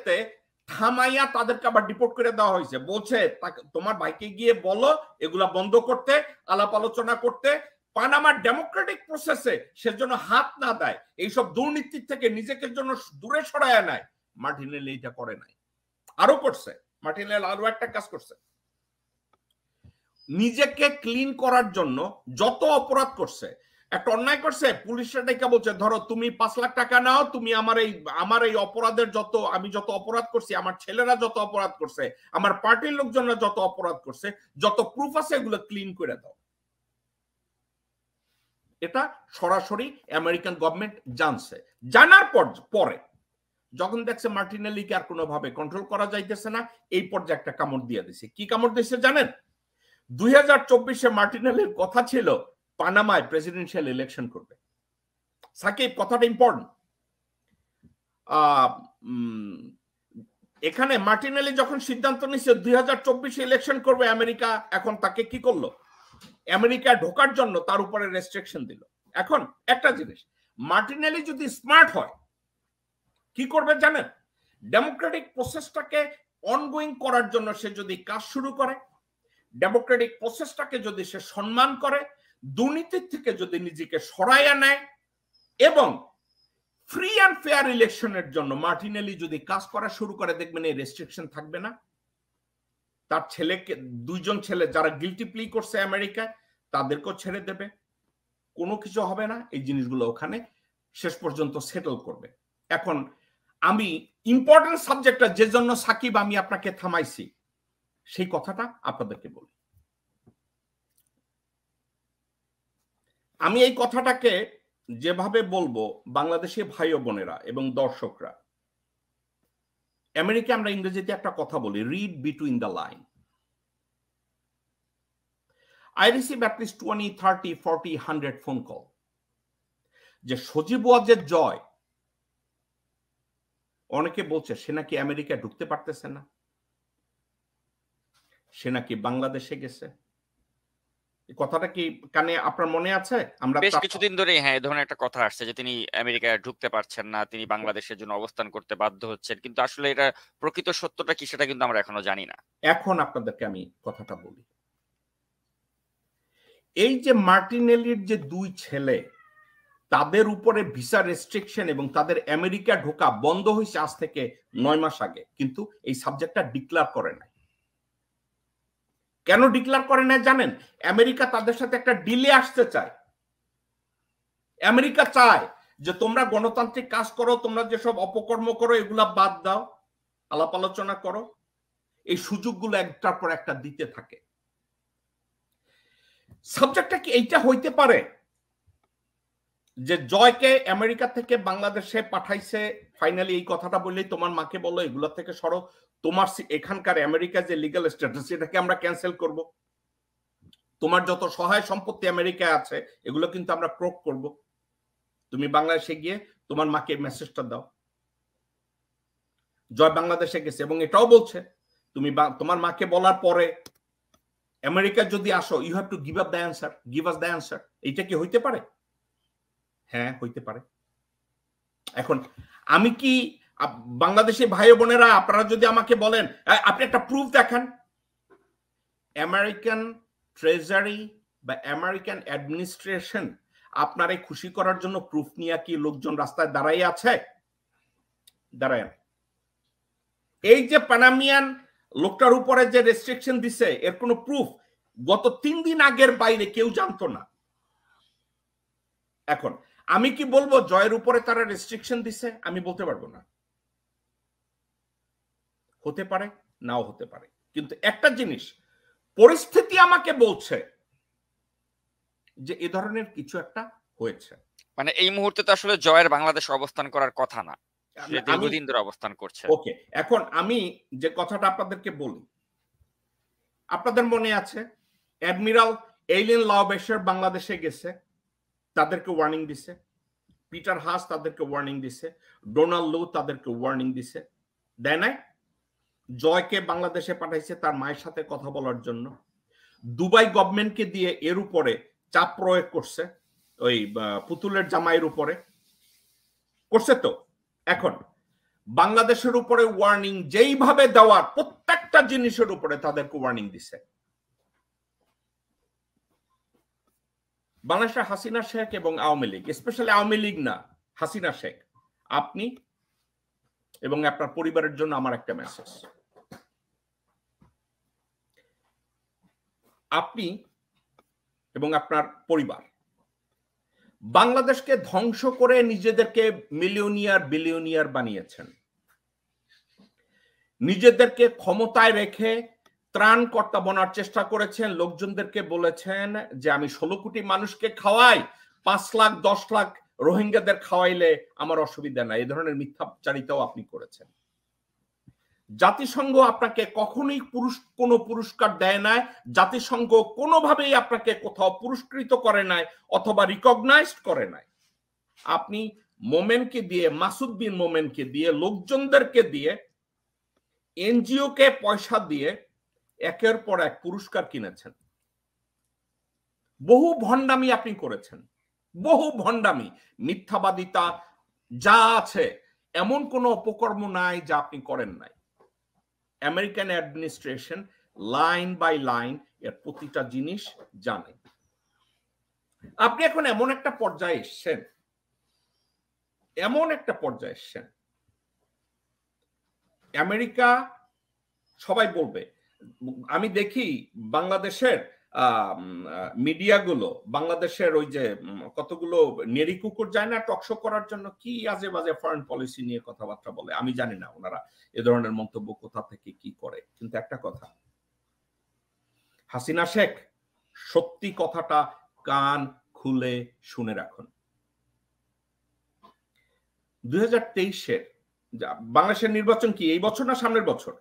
B: থামাইয়া তাদেরকে আবার ডিপোর্ট করে দেওয়া হয়েছে। বলছে তোমার ভাইকে গিয়ে বলো এগুলা বন্ধ করতে, আলাপ আলোচনা করতে, পানামার ডেমোক্রেটিক প্রসেসে সেজন্য হাত না দেয়, এইসব দুর্নীতির থেকে নিজেকে জন্য দূরে সরায় নেয়। মার্টিনেলি এটা করে নাই, আরো করছে। মার্টিনেলি আরো একটা কাজ করছে, নিজেকে ক্লিন করার জন্য যত অপরাধ করছে, একটা অন্যায় করছে, পুলিশরা ডেকে বলছে ধরো তুমি 5 লাখ টাকা নাও, তুমি আমার এই অপরাধের আমি যত অপরাধ করছি, আমার ছেলেরা যত অপরাধ করছে, আমার পার্টির লোকজনরা যত অপরাধ করছে, যত প্রুফ আছে এগুলো ক্লিন করে দাও। এটা সরাসরি আমেরিকান গভর্নমেন্ট জানছে। জানার পরে যখন দেখছে মার্টিনেলিকে আর কোনোভাবে কন্ট্রোল করা যাইতেছে না, এই পর্যায়ে একটা কামড় দিয়ে দিছে। কি কামড় দিছে জানেন? 2024-এ মার্টিনেলির কথা ছিল পানামায় প্রেসিডেন্সিয়াল ইলেকশন করবে। সাকিব, কথাটা ইম্পর্টেন্ট। এখানে মার্টিনেলি যখন সিদ্ধান্ত নিচ্ছে 2024-এ ইলেকশন করবে আমেরিকা, এখন তাকে কি করলো? আমেরিকা ঢোকার জন্য তার উপরে রেস্ট্রিকশন দিল। এখন একটা জিনিস, মার্টিনেলি যদি স্মার্ট হয় কি করবে জানেন? ডেমোক্রেটিক প্রসেসটাকে অনগোয়িং করার জন্য সে যদি কাজ শুরু করে, ডেমোক্রেটিক প্রসেসটাকে যদি সে সম্মান করে, দুর্নীতির থেকে যদি নিজেকে সরাইয়া নেয় এবং ফ্রি অ্যান্ড ফেয়ার ইলেকশনের জন্য মার্টিনেলি যদি কাজ করা শুরু করে, দেখবেন এই রেস্ট্রিকশন থাকবে না। তার ছেলেকে, 2জন ছেলে যারা গিলটি প্লি করছে আমেরিকায়, তাদেরকেও ছেড়ে দেবে, কোনো কিছু হবে না। এই জিনিসগুলো ওখানে শেষ পর্যন্ত সেটেল করবে। এখন আমি ইম্পর্টেন্ট সাবজেক্টটা যে জন্য সাকিব আমি আপনাকে থামাইছি, সেই কথাটা আপনাদেরকে বলি। আমি এই কথাটাকে যেভাবে বলবো, বাংলাদেশি ভাই ও বোনেরা এবং দর্শকরা, আমেরিকা আমরা ইংরেজিতে একটা কথা বলি, read between the line. I receive at least 20, 30, 40, 100 phone call যে সজীব ওয়াজের জয়, অনেকে বলছে সে নাকি আমেরিকায় ঢুকতে পারতেছে না, সে নাকি বাংলাদেশে গেছে। কথাটা কি কানে আপনার মনে আছে? আমরা
A: বেশ কিছুদিন ধরে হ্যাঁ এই ধরনের একটা কথা আসছে যে তিনি আমেরিকায় ঢুকতে পারছেন না, তিনি বাংলাদেশের জন্য অবস্থান করতে বাধ্য হচ্ছেন, কিন্তু আসলে এটা প্রকৃত সত্যটা কি সেটা কিন্তু আমরা এখনো জানি না।
B: এখন আপনাদেরকে আমি কথাটা বলি, এই যে মার্টিনেলির যে 2 ছেলে, তাদের উপরে ভিসা রেস্ট্রিকশন এবং তাদের আমেরিকা ঢোকা বন্ধ হয়েছে আজ থেকে 9 মাস আগে, কিন্তু এই সাবজেক্টটা ডিক্লেয়ার করে নাই। কেন ডিক্লেয়ার করে নাই জানেন? আমেরিকা তাদের সাথে একটা ডিলে আসতে চায়। আমেরিকা চায় যে তোমরা গণতান্ত্রিক কাজ করো, তোমরা যেসব অপকর্ম করো এগুলা বাদ দাও, আলাপ আলোচনা করো। এই সুযোগগুলো একটার পর একটা দিতে থাকে। সাবজেক্টটা কি এইটা হইতে পারে যে জয়কে আমেরিকা থেকে বাংলাদেশে পাঠাইছে, ফাইনালি এই কথাটা বললেই তোমার মাকে বলো এগুলো থেকে সরো, তোমার এখানকার আমেরিকা যে লিগ্যাল স্ট্যাটাস এটাকে আমরা ক্যান্সেল করব, তোমার যত সহায় সম্পত্তি আমেরিকায় আছে এগুলো কিন্তু আমরা ক্রোক করব, তুমি বাংলাদেশে গিয়ে তোমার মাকে মেসেজটা দাও। জয় বাংলাদেশে গেছে এবং এটাও বলছে তুমি তোমার মাকে বলার পরে আমেরিকা যদি আসো, you have to give up the answer, give us the answer. এইটা কি হইতে পারে? হ্যাঁ হইতে পারে। এখন আমি কি বাংলাদেশি ভাই বোনেরা আপনারা যদি আমাকে বলেন আপনি একটা প্রুফ দেখান, আমেরিকান ট্রেজারি বা আমেরিকান অ্যাডমিনিস্ট্রেশন আপনারে খুশি করার জন্য প্রুফ নিয়ে কি লোকজন রাস্তায় দাঁড়াই আছে? দাঁড়ায় না। এই যে পানামিয়ান লোকটার উপরে যে রেস্ট্রিকশন দিছে এর কোনো প্রুফ গত 3 দিন আগের বাইরে কেউ জানতো না। এখন আমি কি বলবো জয়ের উপরে তারা রেস্ট্রিকশন দিছে? আমি বলতে পারবো না, হতে পারে নাও হতে পারে, কিন্তু একটা জিনিস পরিস্থিতি আমাকে বলছে যে এ ধরনের কিছু একটা হয়েছে।
A: মানে এই মুহূর্তে তো আসলে জয়ের বাংলাদেশ অবস্থান করার কথা না, দীর্ঘদিন ধরে অবস্থান করছে।
B: ওকে, এখন আমি যে কথাটা আপনাদেরকে বলি, আপনাদের মনে আছে অ্যাডমিরাল এইলেন লাউবেশার বাংলাদেশে গেছে, তাদেরকে ওয়ার্নিং দিছে, পিটার হাস তাদেরকে ওয়ার্নিং দিছে, ডোনাল্ড লু তাদেরকে ওয়ার্নিং দিছে, দেয় নাই? জয়কে বাংলাদেশে পাঠাইছে তার মায়ের সাথে কথা বলার জন্য। দুবাই গভর্নমেন্টকে দিয়ে এর উপরে চাপ প্রয়োগ করছে, ওই পুতুলের জামাইয়ের উপরে করছে। তো এখন বাংলাদেশের উপরে ওয়ার্নিং যেইভাবে দেওয়ার প্রত্যেকটা জিনিসের উপরে তাদেরকে ওয়ার্নিং দিছে। বাংলাদেশের হাসিনা শেখ এবং আওয়ামী লীগ, স্পেশালি আওয়ামী লীগ না, হাসিনা শেখ, আপনি এবং আপনার পরিবারের জন্য আমার একটা মেসেজ। আপনি এবং আপনার পরিবার বাংলাদেশকে ধ্বংস করে নিজেদেরকে মিলিয়নিয়ার বিলিয়নিয়ার বানিয়েছেন, নিজেদেরকে ক্ষমতায় রেখে ত্রাণকর্তা বনার চেষ্টা করেছেন, লোকজনদেরকে বলেছেন যে আমি 16 কোটি মানুষকে খাওয়াই, 5 লাখ 10 লাখ রোহিঙ্গাদের খাওয়াইলে আমার অসুবিধা নাই, এই ধরনের মিথ্যাচারিতাও আপনি করেছেন। জাতিসংঘ আপনাকে কখনোই কোনো পুরস্কার দেয় নাই, জাতিসংঘ কোনোভাবেই আপনাকে কোথাও পুরস্কৃত করে নাই অথবা রিকগনাইজড করে নাই। আপনি মোমেনকে দিয়ে, মাসুদ বিন মোমেনকে দিয়ে, লোকজনদেরকে দিয়ে, এনজিও কে পয়সা দিয়ে একের পর এক পুরস্কার কিনেছেন। বহু ভণ্ডামি আপনি করেছেন, বহু ভণ্ডামি, মিথ্যাবাদিতা যা আছে এমন কোনো অপকর্ম নাই যা আপনি করেন নাই। American administration line by line এর প্রতিটা জিনিস জানে। আপনি এখন এমন একটা পর্যায়ে এসছেন, আমেরিকা সবাই বলবে, আমি দেখি বাংলাদেশের মিডিয়াগুলো, বাংলাদেশের ওই যে কতগুলো নেড়ি কুকুর যায় না টকশো করার জন্য, কি আজে বাজে ফরেন পলিসি নিয়ে কথাবার্তা বলে। আমি জানি না ওনারা এ ধরনের মন্তব্য কোথা থেকে কি করে, কিন্তু একটা কথা, হাসিনা শেখ সত্যি কথাটা কান খুলে শুনে রাখুন। 2023-এর বাংলাদেশের নির্বাচন কি এই বছর না সামনের বছর?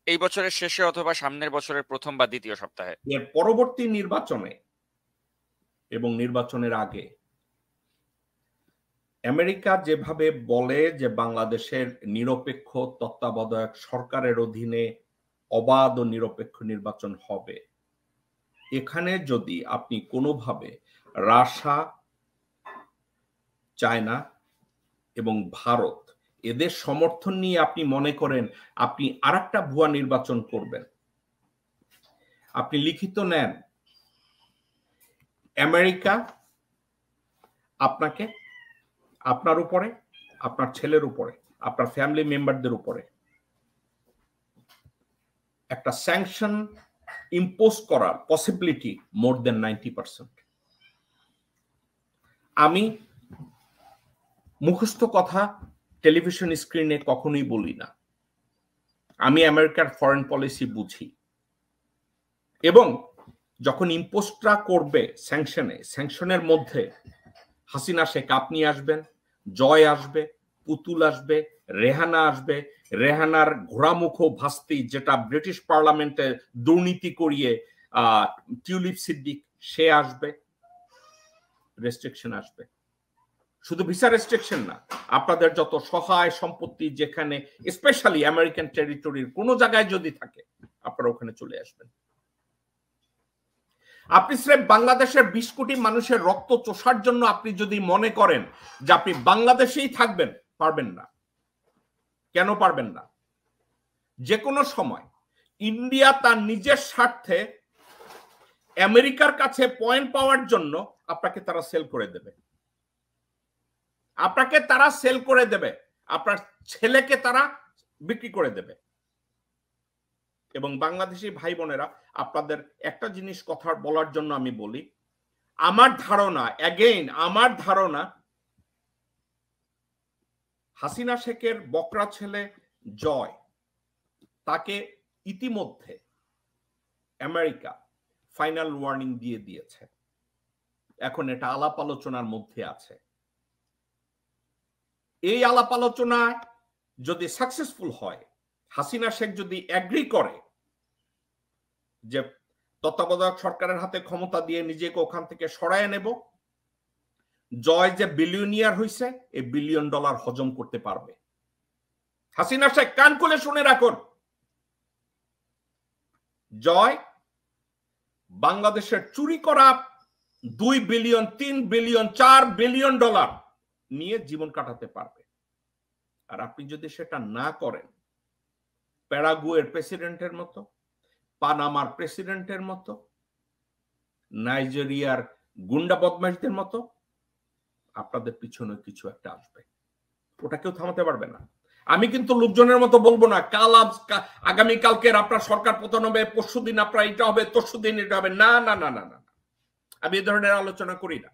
A: এই বছরের শেষে অথবা সামনের বছরের প্রথম বা দ্বিতীয় সপ্তাহে।
B: এর পরবর্তী নির্বাচনে এবং নির্বাচনের আগে আমেরিকা যেভাবে বলে যে বাংলাদেশের নিরপেক্ষ তত্ত্বাবধায়ক সরকারের অধীনে অবাধ ও নিরপেক্ষ নির্বাচন হবে, এখানে যদি আপনি কোনোভাবে রাশিয়া, চায়না এবং ভারত এদের সমর্থন নিয়ে আপনি মনে করেন আপনি আরেকটা ভুয়া নির্বাচন করবেন, আপনি লিখিত নেন, আমেরিকা আপনাকে, আপনার উপরে, আপনার ছেলের উপরে, আপনার ফ্যামিলি মেম্বারদের উপরে একটা স্যাংশন ইম্পোজ করার পসিবিলিটি মোর দেন 90%। আমি মুখস্থ কথা টেলিভিশন স্ক্রিনে কখনোই বলি না, আমি আমেরিকার ফরেন পলিসি বুঝি, এবং যখন ইম্পোজটা করবে স্যাংশনের মধ্যে হাসিনা শেখ আপনি আসবেন, জয় আসবে, পুতুল আসবে, রেহানা আসবে, রেহানার ঘোড়ামুখ ভাস্তি যেটা ব্রিটিশ পার্লামেন্টে দুর্নীতি করিয়ে টিউলিপ সিদ্দিক সে আসবে, রেস্ট্রিকশন আসবে। শুধু ভিসা রেস্ট্রিকশন না, আপনাদের যত সহায় সম্পত্তি যেখানে স্পেশালি আমেরিকান টেরিটরির কোন জায়গায় যদি থাকে আপনারা ওখানে চলে আসবেন। আপনি স্রেফ বাংলাদেশের 20 কোটি মানুষের রক্ত চোষার জন্য আপনি যদি মনে করেন যে আপনি বাংলাদেশেই থাকবেন, পারবেন না। কেন পারবেন না? যে কোনো সময় ইন্ডিয়া তার নিজের স্বার্থে আমেরিকার কাছে পয়েন্ট পাওয়ার জন্য আপনাকে তারা সেল করে দেবে, আপনাকে তারা সেল করে দেবে, আপনার ছেলেকে তারা বিক্রি করে দেবে। এবং বাংলাদেশি ভাই বোনেরা, আপনাদের একটা জিনিস কথা বলার জন্য আমি বলি, আমার ধারণা, অ্যাগেইন আমার ধারণা, হাসিনা শেখের বকরা ছেলে জয়, তাকে ইতিমধ্যে আমেরিকা ফাইনাল ওয়ার্নিং দিয়ে দিয়েছে। এখন এটা আলাপ আলোচনার মধ্যে আছে। এই আলাপ আলোচনায় যদি সাকসেসফুল হয়, হাসিনা শেখ যদি এগ্রি করে যে তত্ত্বাবধায়ক সরকারের হাতে ক্ষমতা দিয়ে নিজেকে ওখান থেকে সরায় নেব, জয় যে বিলিয়নিয়ার হইছে, এই $1 বিলিয়ন হজম করতে পারবে। হাসিনা শেখ কান খুলে শুনে রাখুন, জয় বাংলাদেশের চুরি করা $2 বিলিয়ন, $3 বিলিয়ন, $4 বিলিয়ন নিয়ে জীবন কাটাতে পারবে। আর আপনি যদি সেটা না করেন, প্যারাগুয়ের প্রেসিডেন্টের মতো, পানামার প্রেসিডেন্টের মতো, নাইজেরিয়ার গুন্ডা বদমাশদের মতো আপনাদের পিছনে কিছু একটা আসবে, ওটা কেউ থামাতে পারবে না। আমি কিন্তু লোকজনের মতো বলবো না আগামী কালকের আপনার সরকার পতন হবে, পরশুদিন আপনার এটা হবে, তরশুদিন এটা হবে। না না না না না, আমি এই ধরনের আলোচনা করি না।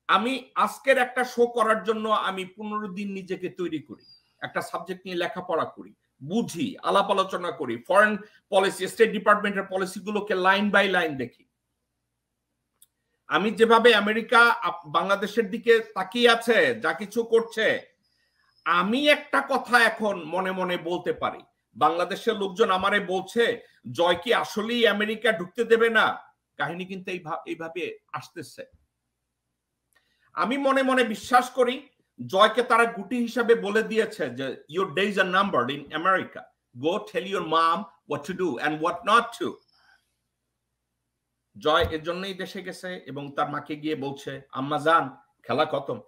B: আমি আজকের একটা শো করার জন্য আমি 15 দিন নিজেকে তৈরি করি, একটা সাবজেক্ট নিয়ে লেখাপড়া করি, বুঝি, আলাপ আলোচনা করি, ফরেন পলিসি, স্টেট ডিপার্টমেন্টের পলিসিগুলোকে লাইন বাই লাইন দেখি। আমি যেভাবে আমেরিকা বাংলাদেশের দিকে তাকিয়ে আছে, যা কিছু করছে, আমি একটা কথা এখন মনে মনে বলতে পারি, বাংলাদেশের লোকজন আমারে বলছে জয় কি আসলেই আমেরিকা ঢুকতে দেবে না, কাহিনী কিন্তু এইভাবে আসতেছে। আমি মনে মনে বিশ্বাস করি জয়কে তারা গুটি হিসাবে বলে দিয়েছে যে your days are numbered in America, go tell your mom what to do and what not to। জয় এর জন্যই দেশে গেছে এবং তার মাকে গিয়ে বলছে, আম্মা জান খেলা খতম,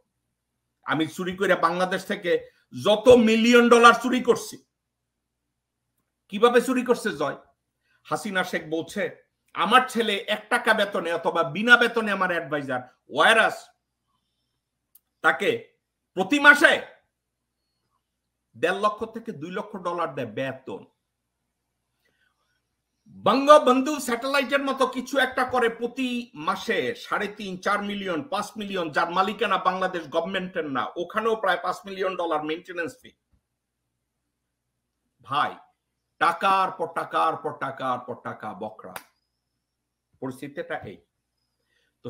B: আমি চুরি করে বাংলাদেশ থেকে যত $1 মিলিয়ন চুরি করছি। কিভাবে চুরি করছে জয়? হাসিনা শেখ বলছে আমার ছেলে 1 টাকা বেতনে অথবা বিনা বেতনে আমার অ্যাডভাইজার, ওয়ারাস তাকে প্রতি মাসে $1.5 লক্ষ থেকে $2 লক্ষ দেয় বেতন। বঙ্গবন্ধু স্যাটেলাইটের মতো কিছু একটা করে প্রতি মাসে 3.5-4 মিলিয়ন, 5 মিলিয়ন, যার মালিকানা বাংলাদেশ গভর্নমেন্টের না, ওখানেও প্রায় $5 মিলিয়ন মেইনটেনেন্স ফি। ভাই, টাকার পর টাকার পর টাকার পর টাকা বকরা। পরিস্থিতিটা এই। তো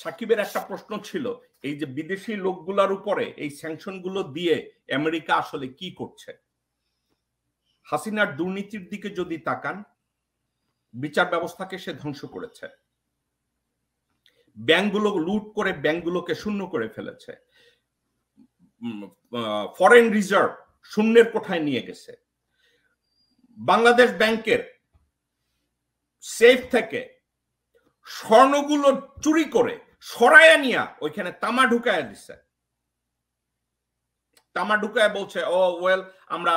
B: সাকিবের একটা প্রশ্ন ছিল, এই যে বিদেশি লোকগুলার উপরে এই স্যাংশন গুলো দিয়ে আমেরিকা আসলে কি করছে। হাসিনার দুর্নীতির দিকে যদি তাকান, বিচার ব্যবস্থাকে সে ধ্বংস করেছে, ব্যাংকগুলো লুট করে ব্যাংকগুলোকে শূন্য করে ফেলেছে, ফরেন রিজার্ভ শূন্যের কোঠায় নিয়ে গেছে, বাংলাদেশ ব্যাংকের সেফ থেকে স্বর্ণগুলো চুরি করে সরাইয়া নিয়া ওইখানে তামা ঢুকায় দিছে। তামা ঢুকায় বলছে ও ওয়েল আমরা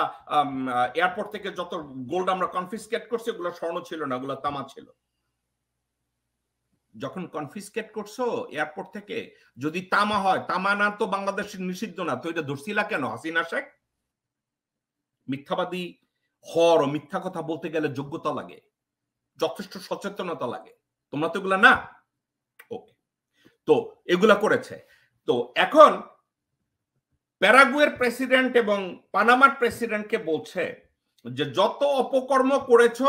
B: এয়ারপোর্ট থেকে যত গোল্ড আমরা কনফিসকেট করছি ওগুলো স্বর্ণ ছিল না, ওগুলো তামা ছিল। যখন কনফিসকেট করছো এয়ারপোর্ট থেকে, যদি তামা হয়, তামা না তো বাংলাদেশের নিষিদ্ধ না, তো এটা ধরছিলা কেন হাসিনা শেখ? মিথ্যাবাদী হর ও মিথ্যা কথা বলতে গেলে যোগ্যতা লাগে, যথেষ্ট সচেতনতা লাগে, তোমরা তো এগুলা না। ওকে, তো এগুলা করেছে। তো এখন প্যারাগুয়ের প্রেসিডেন্ট এবং পানামার প্রেসিডেন্টকে বলছে যে যত অপকর্ম করেছো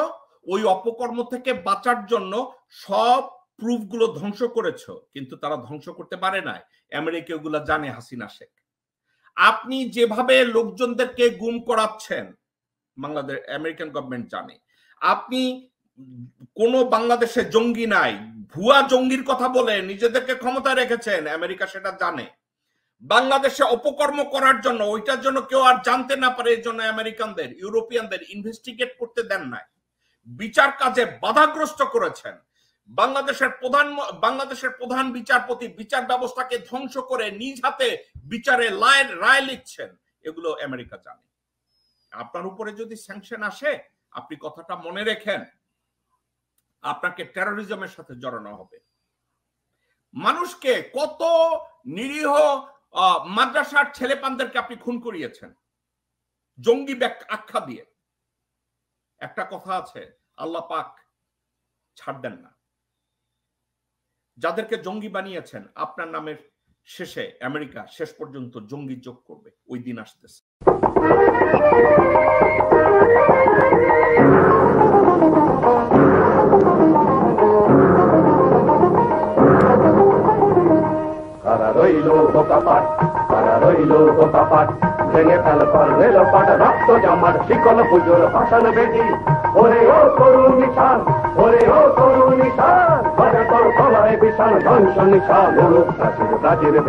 B: ওই অপকর্ম থেকে বাঁচার জন্য সব প্রুফ গুলো ধ্বংস করেছো, কিন্তু তারা ধ্বংস করতে পারে না। আমেরিকা ওগুলা জানে হাসিনা শেখ। আপনি যেভাবে লোকজনদেরকে গুম করাচ্ছেন বাংলাদেশ আমেরিকান গভর্নমেন্ট জানে। আপনি কোন বাংলাদেশে জঙ্গি নাই, ভুয়া জঙ্গির কথা বলে নিজেদেরকে ক্ষমতায় রেখেছেন, আমেরিকা সেটা জানে। বাংলাদেশে অপকর্ম করার জন্য, ওইটার জন্য কেউ আর জানতে না পারে, এই জন্য আমেরিকানদের ইউরোপিয়ানদের ইনভেস্টিগেট করতে দেন নাই। বিচার কাজে বাধাগ্রস্ত করেছেন, বাংলাদেশের প্রধান বিচারপতি বিচার ব্যবস্থাকে ধ্বংস করে নিজ হাতে বিচারে রায় লিখছেন, এগুলো আমেরিকা জানে। আপনার উপরে যদি স্যাংশন আসে, আপনি কথাটা মনে রেখেন, আপনাকে টেরোরিজমের সাথে জড়ানো হবে। মানুষকে, কত নিরীহ মাদ্রাসার ছেলেপানদেরকে আপনি খুন করিয়েছেন জঙ্গি আখ্যা দিয়ে। একটা কথা আছে, আল্লাহ পাক ছাড় দেন না। যাদেরকে জঙ্গি বানিয়েছেন, আপনার নামের শেষে আমেরিকা শেষ পর্যন্ত জঙ্গি যোগ করবে, ওই দিন আসতেছে।
C: কারা রইল কপাট, কারা রইল কপাট, ভেঙে ফেল করলে লোপাট, রক্ত জমাট শিকল পুজোর ভাষণ বেদি। ওরে ও তরুণ নিশান, ওরে ও তরুণ নিশান, বাজে তোর গলায় বিশাল ধ্বংস নিশান, প্রাচীর প্রাচীর